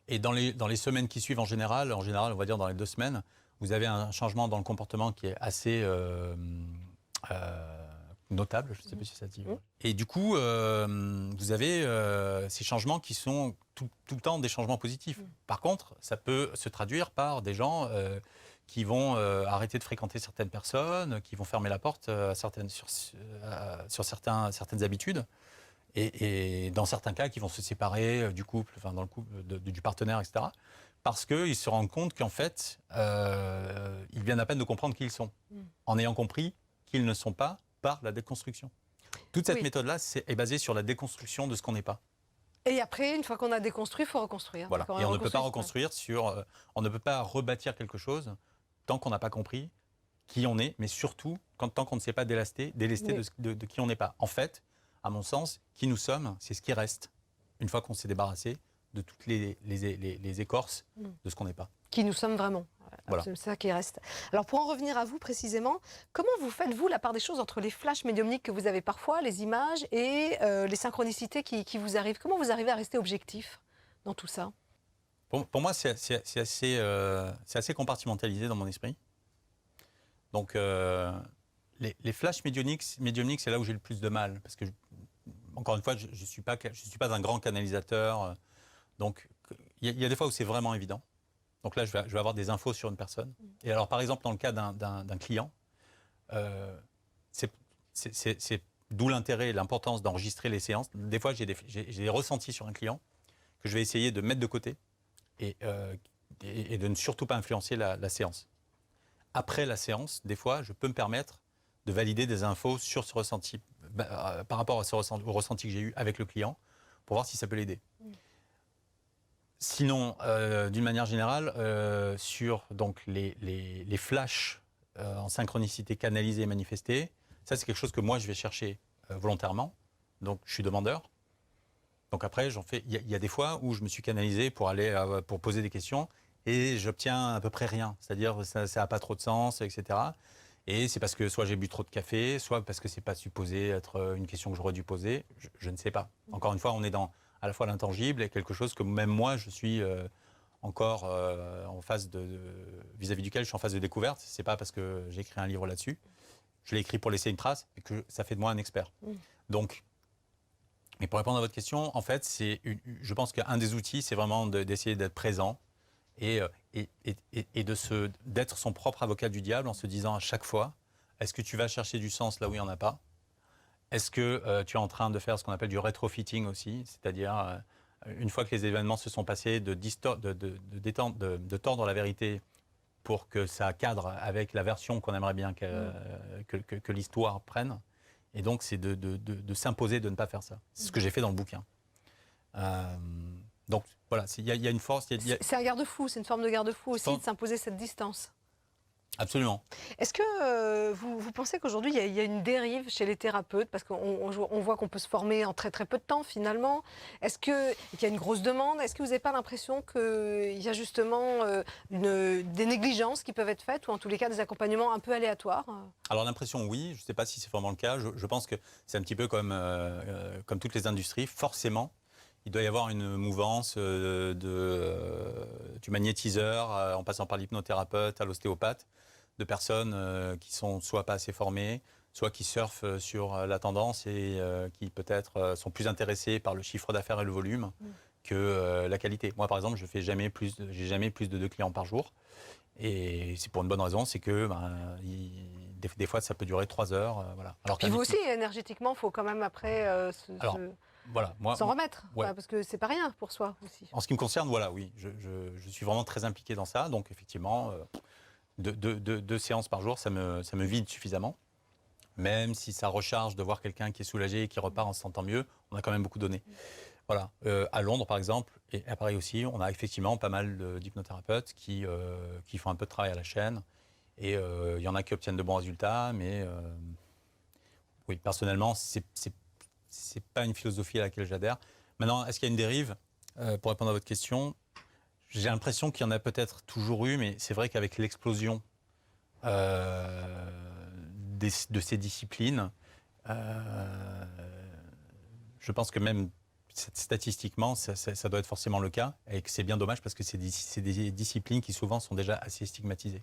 Et dans les semaines qui suivent, en général, on va dire dans les 2 semaines, vous avez un changement dans le comportement qui est assez notable, je ne sais pas si ça se dit. Et du coup, vous avez ces changements qui sont tout le temps des changements positifs. Par contre, ça peut se traduire par des gens qui vont arrêter de fréquenter certaines personnes, qui vont fermer la porte sur certaines habitudes. Et dans certains cas, qui vont se séparer du couple, enfin dans le couple du partenaire, etc. Parce qu'ils se rendent compte qu'en fait, ils viennent à peine de comprendre qui ils sont, en ayant compris qu'ils ne sont pas par la déconstruction. Toute cette méthode-là est basée sur la déconstruction de ce qu'on n'est pas. Et après, une fois qu'on a déconstruit, il faut reconstruire. Voilà. Et on ne peut pas reconstruire on ne peut pas rebâtir quelque chose tant qu'on n'a pas compris qui on est, mais surtout tant qu'on ne sait pas délester de qui on n'est pas. En fait, à mon sens, qui nous sommes, c'est ce qui reste une fois qu'on s'est débarrassé de toutes les écorces de ce qu'on n'est pas. Qui nous sommes vraiment. Voilà. C'est ça qui reste. Alors pour en revenir à vous précisément, comment vous faites-vous la part des choses entre les flashs médiumniques que vous avez parfois, les images et les synchronicités qui vous arrivent? Comment vous arrivez à rester objectif dans tout ça? Pour moi, c'est assez compartimentalisé dans mon esprit. Donc les flashs médiumniques, c'est là où j'ai le plus de mal. Parce que, encore une fois, je ne suis pas un grand canalisateur. Donc il y a des fois où c'est vraiment évident. Donc là, je vais avoir des infos sur une personne. Et alors, par exemple, dans le cas d'un client, c'est d'où l'intérêt et l'importance d'enregistrer les séances. Des fois, j'ai des ressentis sur un client que je vais essayer de mettre de côté et de ne surtout pas influencer la séance. Après la séance, des fois, je peux me permettre de valider des infos sur ce ressenti, par rapport au ressenti que j'ai eu avec le client, pour voir si ça peut l'aider. Sinon, d'une manière générale, sur donc, les flashs en synchronicité canalisée et manifestée, ça c'est quelque chose que moi je vais chercher volontairement. Donc je suis demandeur. Donc après, il y a des fois où je me suis canalisé pour poser des questions et j'obtiens à peu près rien. C'est-à-dire ça n'a pas trop de sens, etc. Et c'est parce que soit j'ai bu trop de café, soit parce que c'est pas supposé être une question que j'aurais dû poser. Je ne sais pas. Encore une fois, on est dans à la fois l'intangible et quelque chose que même moi, je suis encore en phase vis-à-vis duquel je suis en phase de découverte. C'est pas parce que j'ai écrit un livre là-dessus. Je l'ai écrit pour laisser une trace et que ça fait de moi un expert. Donc, mais pour répondre à votre question, en fait, je pense qu'un des outils, c'est vraiment d'essayer d'être présent et d'être son propre avocat du diable en se disant à chaque fois, est-ce que tu vas chercher du sens là où il n'y en a pas ? Est-ce que tu es en train de faire ce qu'on appelle du rétrofitting aussi, c'est-à-dire une fois que les événements se sont passés, de tordre la vérité pour que ça cadre avec la version qu'on aimerait bien que l'histoire prenne. Et donc, c'est de s'imposer de ne pas faire ça. C'est ce que j'ai fait dans le bouquin. Donc, voilà, il y a une force. C'est un garde-fou, c'est une forme de garde-fou aussi de s'imposer cette distance. Absolument. Est-ce que vous pensez qu'aujourd'hui, il y a une dérive chez les thérapeutes? Parce qu'on voit qu'on peut se former en très très peu de temps finalement. Est-ce qu'il y a une grosse demande? Est-ce que vous n'avez pas l'impression qu'il y a justement des négligences qui peuvent être faites ou en tous les cas des accompagnements un peu aléatoires? Alors l'impression, oui. Je ne sais pas si c'est vraiment le cas. Je pense que c'est un petit peu comme toutes les industries. Forcément, il doit y avoir une mouvance du magnétiseur en passant par l'hypnothérapeute à l'ostéopathe, de personnes qui sont soit pas assez formées, soit qui surfent sur la tendance et qui peut-être sont plus intéressées par le chiffre d'affaires et le volume que la qualité. Moi, par exemple, je n'ai jamais plus de 2 clients par jour. Et c'est pour une bonne raison, c'est que des fois, ça peut durer 3 heures. Voilà. Alors puis vous aussi, énergétiquement, il faut quand même après s'en remettre, ouais. Parce que c'est pas rien pour soi aussi. En ce qui me concerne, voilà, oui, je suis vraiment très impliqué dans ça. Donc effectivement, 2 séances par jour, ça me vide suffisamment. Même si ça recharge de voir quelqu'un qui est soulagé et qui repart en se sentant mieux, on a quand même beaucoup donné. Voilà. À Londres, par exemple, et à Paris aussi, on a effectivement pas mal d'hypnothérapeutes qui font un peu de travail à la chaîne. Et il y en a qui obtiennent de bons résultats, mais oui, personnellement, c'est pas une philosophie à laquelle j'adhère. Maintenant, est-ce qu'il y a une dérive? Pour répondre à votre question, j'ai l'impression qu'il y en a peut-être toujours eu, mais c'est vrai qu'avec l'explosion de ces disciplines, je pense que même statistiquement, ça doit être forcément le cas, et que c'est bien dommage parce que c'est des disciplines qui souvent sont déjà assez stigmatisées.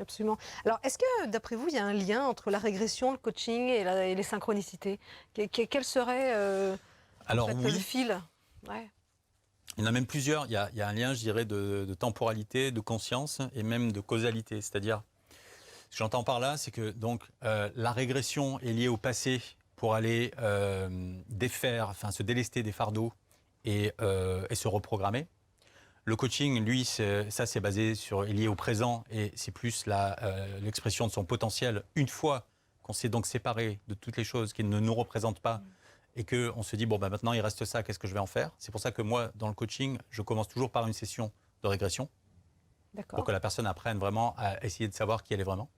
Absolument. Alors, est-ce que, d'après vous, il y a un lien entre la régression, le coaching et les synchronicités? Quel serait Alors le oui, fil? Ouais. il y en a même plusieurs. Il y a un lien, je dirais, de temporalité, de conscience et même de causalité. C'est-à-dire, ce que j'entends par là, c'est que donc la régression est liée au passé pour aller défaire, enfin se délester des fardeaux et se reprogrammer. Le coaching, lui, c'est basé est lié au présent et c'est plus l'expression de son potentiel une fois qu'on s'est donc séparé de toutes les choses qui ne nous représentent pas et qu'on se dit, bon, ben maintenant il reste ça, qu'est-ce que je vais en faire? C'est pour ça que moi, dans le coaching, je commence toujours par une session de régression pour que la personne apprenne vraiment à essayer de savoir qui elle est vraiment.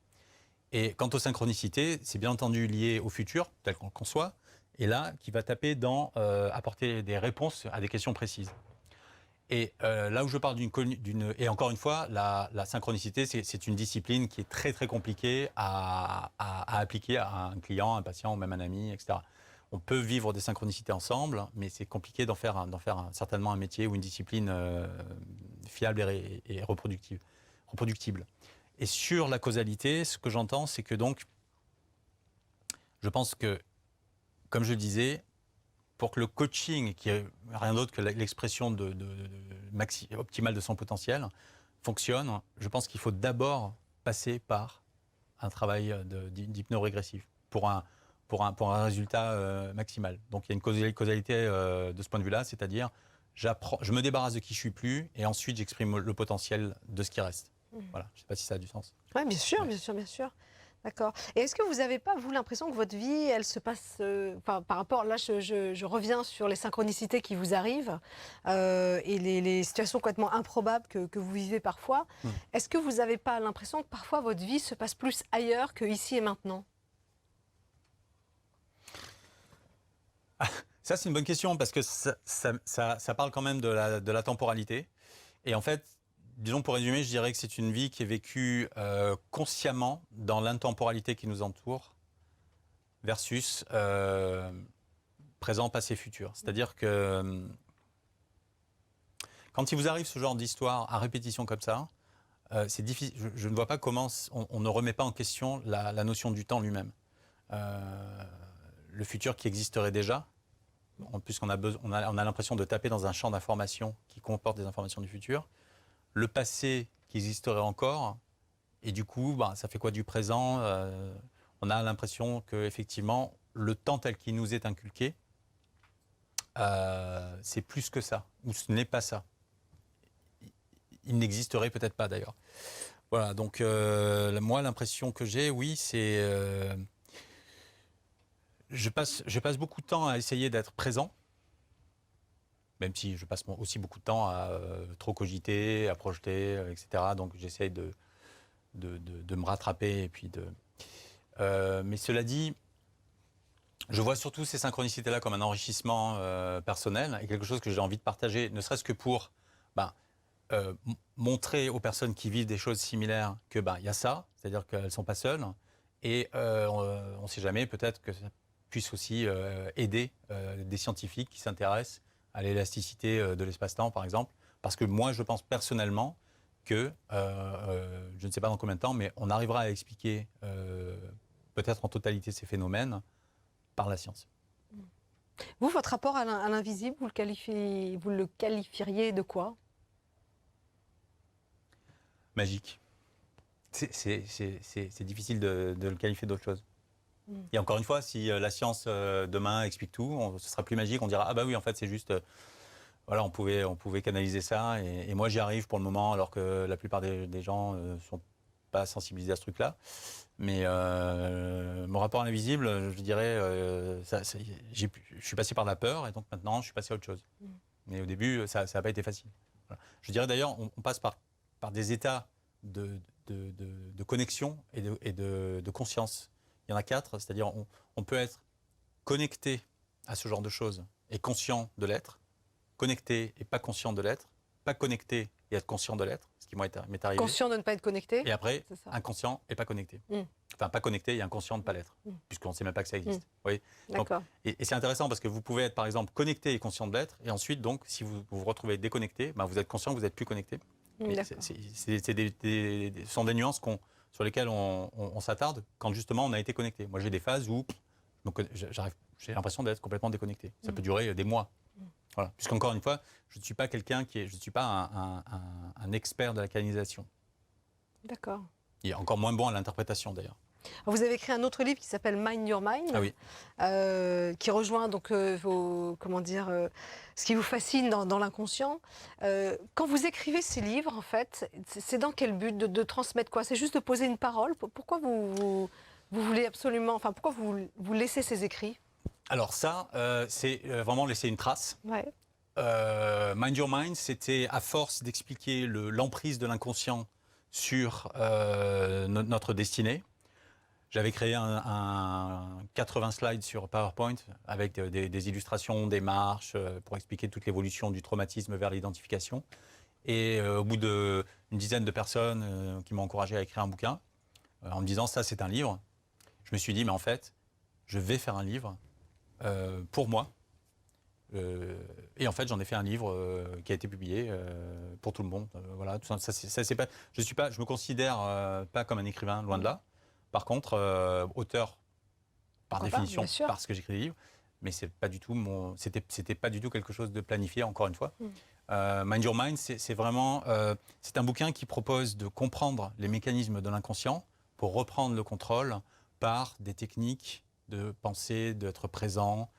Et quant aux synchronicités, c'est bien entendu lié au futur, tel qu'on le conçoit, et là, qui va taper dans apporter des réponses à des questions précises. Et là où je parle et encore une fois, la synchronicité, c'est une discipline qui est très très compliquée à appliquer à un client, un patient ou même un ami, etc. On peut vivre des synchronicités ensemble, mais c'est compliqué d'en faire certainement un métier ou une discipline fiable et reproductible. Et sur la causalité, ce que j'entends, c'est que donc, je pense que, comme je le disais, pour que le coaching, qui est rien d'autre que l'expression optimale de son potentiel, fonctionne, je pense qu'il faut d'abord passer par un travail d'hypnorégressif pour un résultat maximal. Donc il y a une causalité de ce point de vue-là, c'est-à-dire je me débarrasse de qui je suis plus et ensuite j'exprime le potentiel de ce qui reste. Voilà, je ne sais pas si ça a du sens. Oui, bien sûr, bien sûr, bien sûr. D'accord. Et est-ce que vous n'avez pas, vous, l'impression que votre vie, elle se passe, par rapport, là, je reviens sur les synchronicités qui vous arrivent et les situations complètement improbables que vous vivez parfois. Est-ce que vous n'avez pas l'impression que parfois votre vie se passe plus ailleurs que ici et maintenant? Ça, c'est une bonne question parce que ça parle quand même de la temporalité. Et en fait, disons pour résumer, je dirais que c'est une vie qui est vécue consciemment dans l'intemporalité qui nous entoure versus présent, passé, futur. C'est-à-dire que quand il vous arrive ce genre d'histoire à répétition comme ça, c'est difficile. Je ne vois pas comment on ne remet pas en question la notion du temps lui-même. Le futur qui existerait déjà, puisqu'on a l'impression de taper dans un champ d'informations qui comporte des informations du futur. Le passé qui existerait encore, et du coup, ça fait quoi du présent? On a l'impression qu'effectivement, le temps tel qu'il nous est inculqué, c'est plus que ça, ou ce n'est pas ça. Il n'existerait peut-être pas d'ailleurs. Voilà, donc moi, l'impression que j'ai, oui, c'est... Je passe beaucoup de temps à essayer d'être présent, même si je passe aussi beaucoup de temps à trop cogiter, à projeter, etc. Donc j'essaye de me rattraper. Et puis mais cela dit, je vois surtout ces synchronicités-là comme un enrichissement personnel et quelque chose que j'ai envie de partager, ne serait-ce que pour montrer aux personnes qui vivent des choses similaires que y a ça, c'est-à-dire qu'elles ne sont pas seules. Et on ne sait jamais, peut-être que ça puisse aussi aider des scientifiques qui s'intéressent à l'élasticité de l'espace-temps, par exemple. Parce que moi, je pense personnellement que, je ne sais pas dans combien de temps, mais on arrivera à expliquer peut-être en totalité ces phénomènes par la science. Vous, votre rapport à l'invisible, vous le qualifieriez de quoi? Magique. C'est difficile de le qualifier d'autre chose. Et encore une fois, si la science demain explique tout, ce sera plus magique. On dira ah bah oui, en fait c'est juste voilà, on pouvait canaliser ça. Et moi j'y arrive pour le moment, alors que la plupart des gens sont pas sensibilisés à ce truc-là. Mais mon rapport à l'invisible, je dirais, je suis passé par la peur et donc maintenant je suis passé à autre chose. Mais au début, ça n'a pas été facile. Voilà. Je dirais d'ailleurs, on passe par des états de connexion et de conscience. Il y en a 4, c'est-à-dire on peut être connecté à ce genre de choses et conscient de l'être, connecté et pas conscient de l'être, pas connecté et être conscient de l'être, ce qui m'est arrivé. Conscient de ne pas être connecté. Et après, inconscient et pas connecté. Enfin, pas connecté et inconscient de ne pas l'être, puisqu'on ne sait même pas que ça existe. Vous voyez. D'accord. Et c'est intéressant parce que vous pouvez être, par exemple, connecté et conscient de l'être, et ensuite, donc, si vous vous retrouvez déconnecté, vous êtes conscient que vous n'êtes plus connecté. Ce sont des nuances sur lesquelles on s'attarde quand justement on a été connecté. Moi, j'ai des phases où j'ai l'impression d'être complètement déconnecté. Ça peut durer des mois. Voilà. Puisqu'encore une fois, je ne suis pas je ne suis pas un expert de la canalisation. D'accord. Il est encore moins bon à l'interprétation d'ailleurs. Vous avez écrit un autre livre qui s'appelle Mind Your Mind, Ah oui. qui rejoint donc ce qui vous fascine dans l'inconscient. Quand vous écrivez ces livres, en fait, c'est dans quel but de transmettre quoi? C'est juste de poser une parole? Pourquoi vous voulez absolument, enfin pourquoi vous laissez ces écrits? Alors ça, c'est vraiment laisser une trace. Ouais. Mind Your Mind, c'était à force d'expliquer l'emprise de l'inconscient sur notre destinée. J'avais créé un 80 slides sur PowerPoint avec des illustrations, des marches pour expliquer toute l'évolution du traumatisme vers l'identification. Et au bout d'une dizaine de personnes qui m'ont encouragé à écrire un bouquin, en me disant ça c'est un livre, je me suis dit mais en fait je vais faire un livre pour moi. Et en fait, j'en ai fait un livre qui a été publié pour tout le monde. Voilà, tout ça, c'est pas, je me considère pas comme un écrivain, loin de là. Par contre, auteur par définition, parce que j'écris des livres, mais c'est pas du tout c'était pas du tout quelque chose de planifié. Encore une fois, Mind Your Mind, c'est vraiment, c'est un bouquin qui propose de comprendre les mécanismes de l'inconscient pour reprendre le contrôle par des techniques de penser, d'être présent.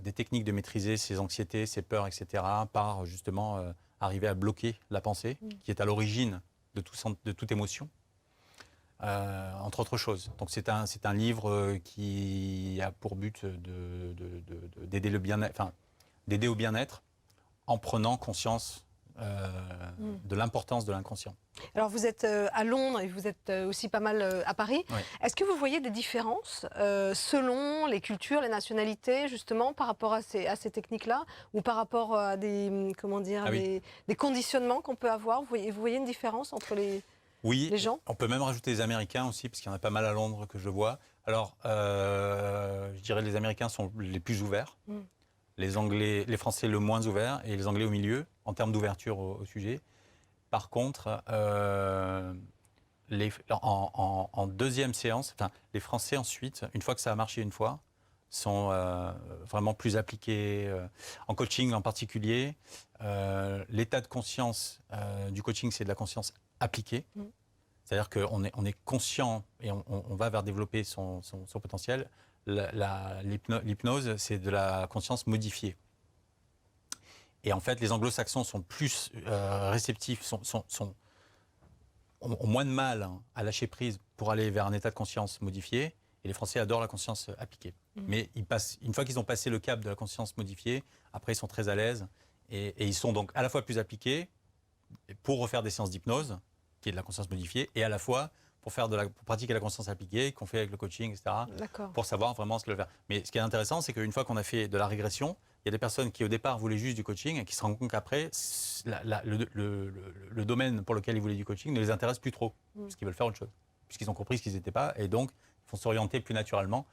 Des techniques de maîtriser ses anxiétés, ses peurs, etc., par justement arriver à bloquer la pensée, qui est à l'origine de toute émotion, entre autres choses. Donc c'est un livre qui a pour but d'aider d'aider au bien-être en prenant conscience de l'importance de l'inconscient. Alors vous êtes à Londres et vous êtes aussi pas mal à Paris. Oui. Est-ce que vous voyez des différences selon les cultures, les nationalités, justement, par rapport à ces techniques-là, ou par rapport à des conditionnements qu'on peut avoir? Vous voyez une différence entre les gens? On peut même rajouter les Américains aussi, parce qu'il y en a pas mal à Londres que je vois. Alors, je dirais que les Américains sont les plus ouverts. Les Français le moins ouverts et les Anglais au milieu en termes d'ouverture au sujet. Par contre, en deuxième séance, les Français ensuite, une fois que ça a marché une fois, sont vraiment plus appliqués. En coaching en particulier, l'état de conscience du coaching, c'est de la conscience appliquée. C'est-à-dire qu'on est conscient et on va vers développer son potentiel. L'hypnose, c'est de la conscience modifiée. Et en fait, les anglo-saxons sont plus réceptifs, ont moins de mal à lâcher prise pour aller vers un état de conscience modifié. Et les Français adorent la conscience appliquée. Mais une fois qu'ils ont passé le cap de la conscience modifiée, après ils sont très à l'aise. Et ils sont donc à la fois plus appliqués pour refaire des séances d'hypnose, qui est de la conscience modifiée, et à la fois pour pratiquer la conscience appliquée, qu'on fait avec le coaching, etc., pour savoir vraiment ce qu'ils veulent faire. Mais ce qui est intéressant, c'est qu'une fois qu'on a fait de la régression, il y a des personnes qui au départ voulaient juste du coaching et qui se rendent compte qu'après, le domaine pour lequel ils voulaient du coaching ne les intéresse plus trop, parce qu'ils veulent faire autre chose, puisqu'ils ont compris ce qu'ils n'étaient pas, et donc ils vont s'orienter plus naturellement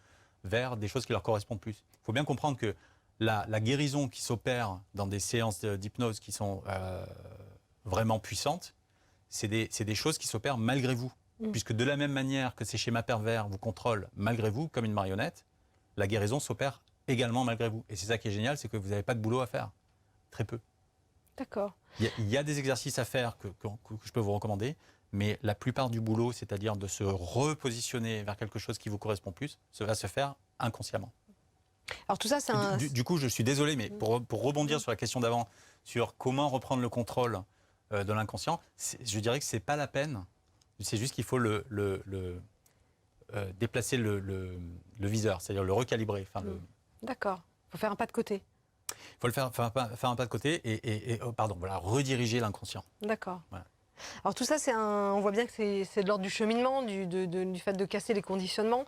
vers des choses qui leur correspondent plus. Il faut bien comprendre que la guérison qui s'opère dans des séances d'hypnose qui sont vraiment puissantes, c'est des choses qui s'opèrent malgré vous. Puisque de la même manière que ces schémas pervers vous contrôlent malgré vous, comme une marionnette, la guérison s'opère également malgré vous. Et c'est ça qui est génial, c'est que vous n'avez pas de boulot à faire. Très peu. D'accord. Il y a des exercices à faire que je peux vous recommander, mais la plupart du boulot, c'est-à-dire de se repositionner vers quelque chose qui vous correspond plus, ça va se faire inconsciemment. Alors tout ça, c'est un... Du coup, je suis désolé, mais pour rebondir sur la question d'avant, sur comment reprendre le contrôle de l'inconscient, je dirais que ce n'est pas la peine. C'est juste qu'il faut déplacer le viseur, c'est-à-dire le recalibrer. D'accord. Il faut faire un pas de côté. Il faut faire un pas de côté et rediriger l'inconscient. D'accord. Voilà. Alors tout ça, on voit bien que c'est de l'ordre du cheminement, du fait de casser les conditionnements.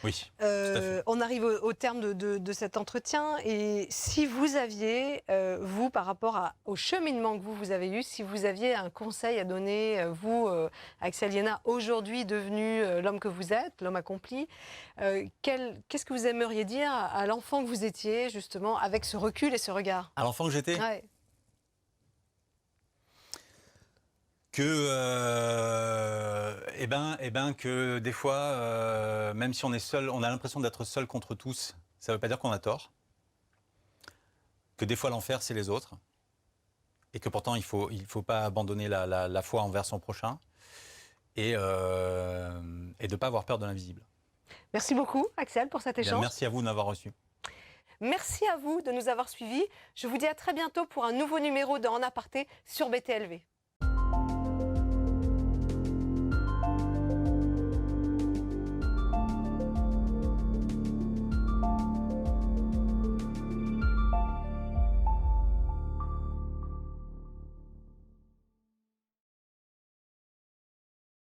Oui, tout à fait. On arrive au terme de cet entretien, et si vous aviez, vous, par rapport au cheminement que vous avez eu, si vous aviez un conseil à donner, vous, Axel Lienard, aujourd'hui devenu l'homme que vous êtes, l'homme accompli, qu'est-ce que vous aimeriez dire à l'enfant que vous étiez, justement, avec ce recul et ce regard? À l'enfant que j'étais ? Ouais. que des fois, même si on est seul, on a l'impression d'être seul contre tous. Ça ne veut pas dire qu'on a tort. Que des fois l'enfer c'est les autres. Et que pourtant il faut pas abandonner la foi envers son prochain. Et de ne pas avoir peur de l'invisible. Merci beaucoup, Axel, pour cet échange. Merci à vous de m'avoir reçu. Merci à vous de nous avoir suivis. Je vous dis à très bientôt pour un nouveau numéro de En Aparté sur BTLV.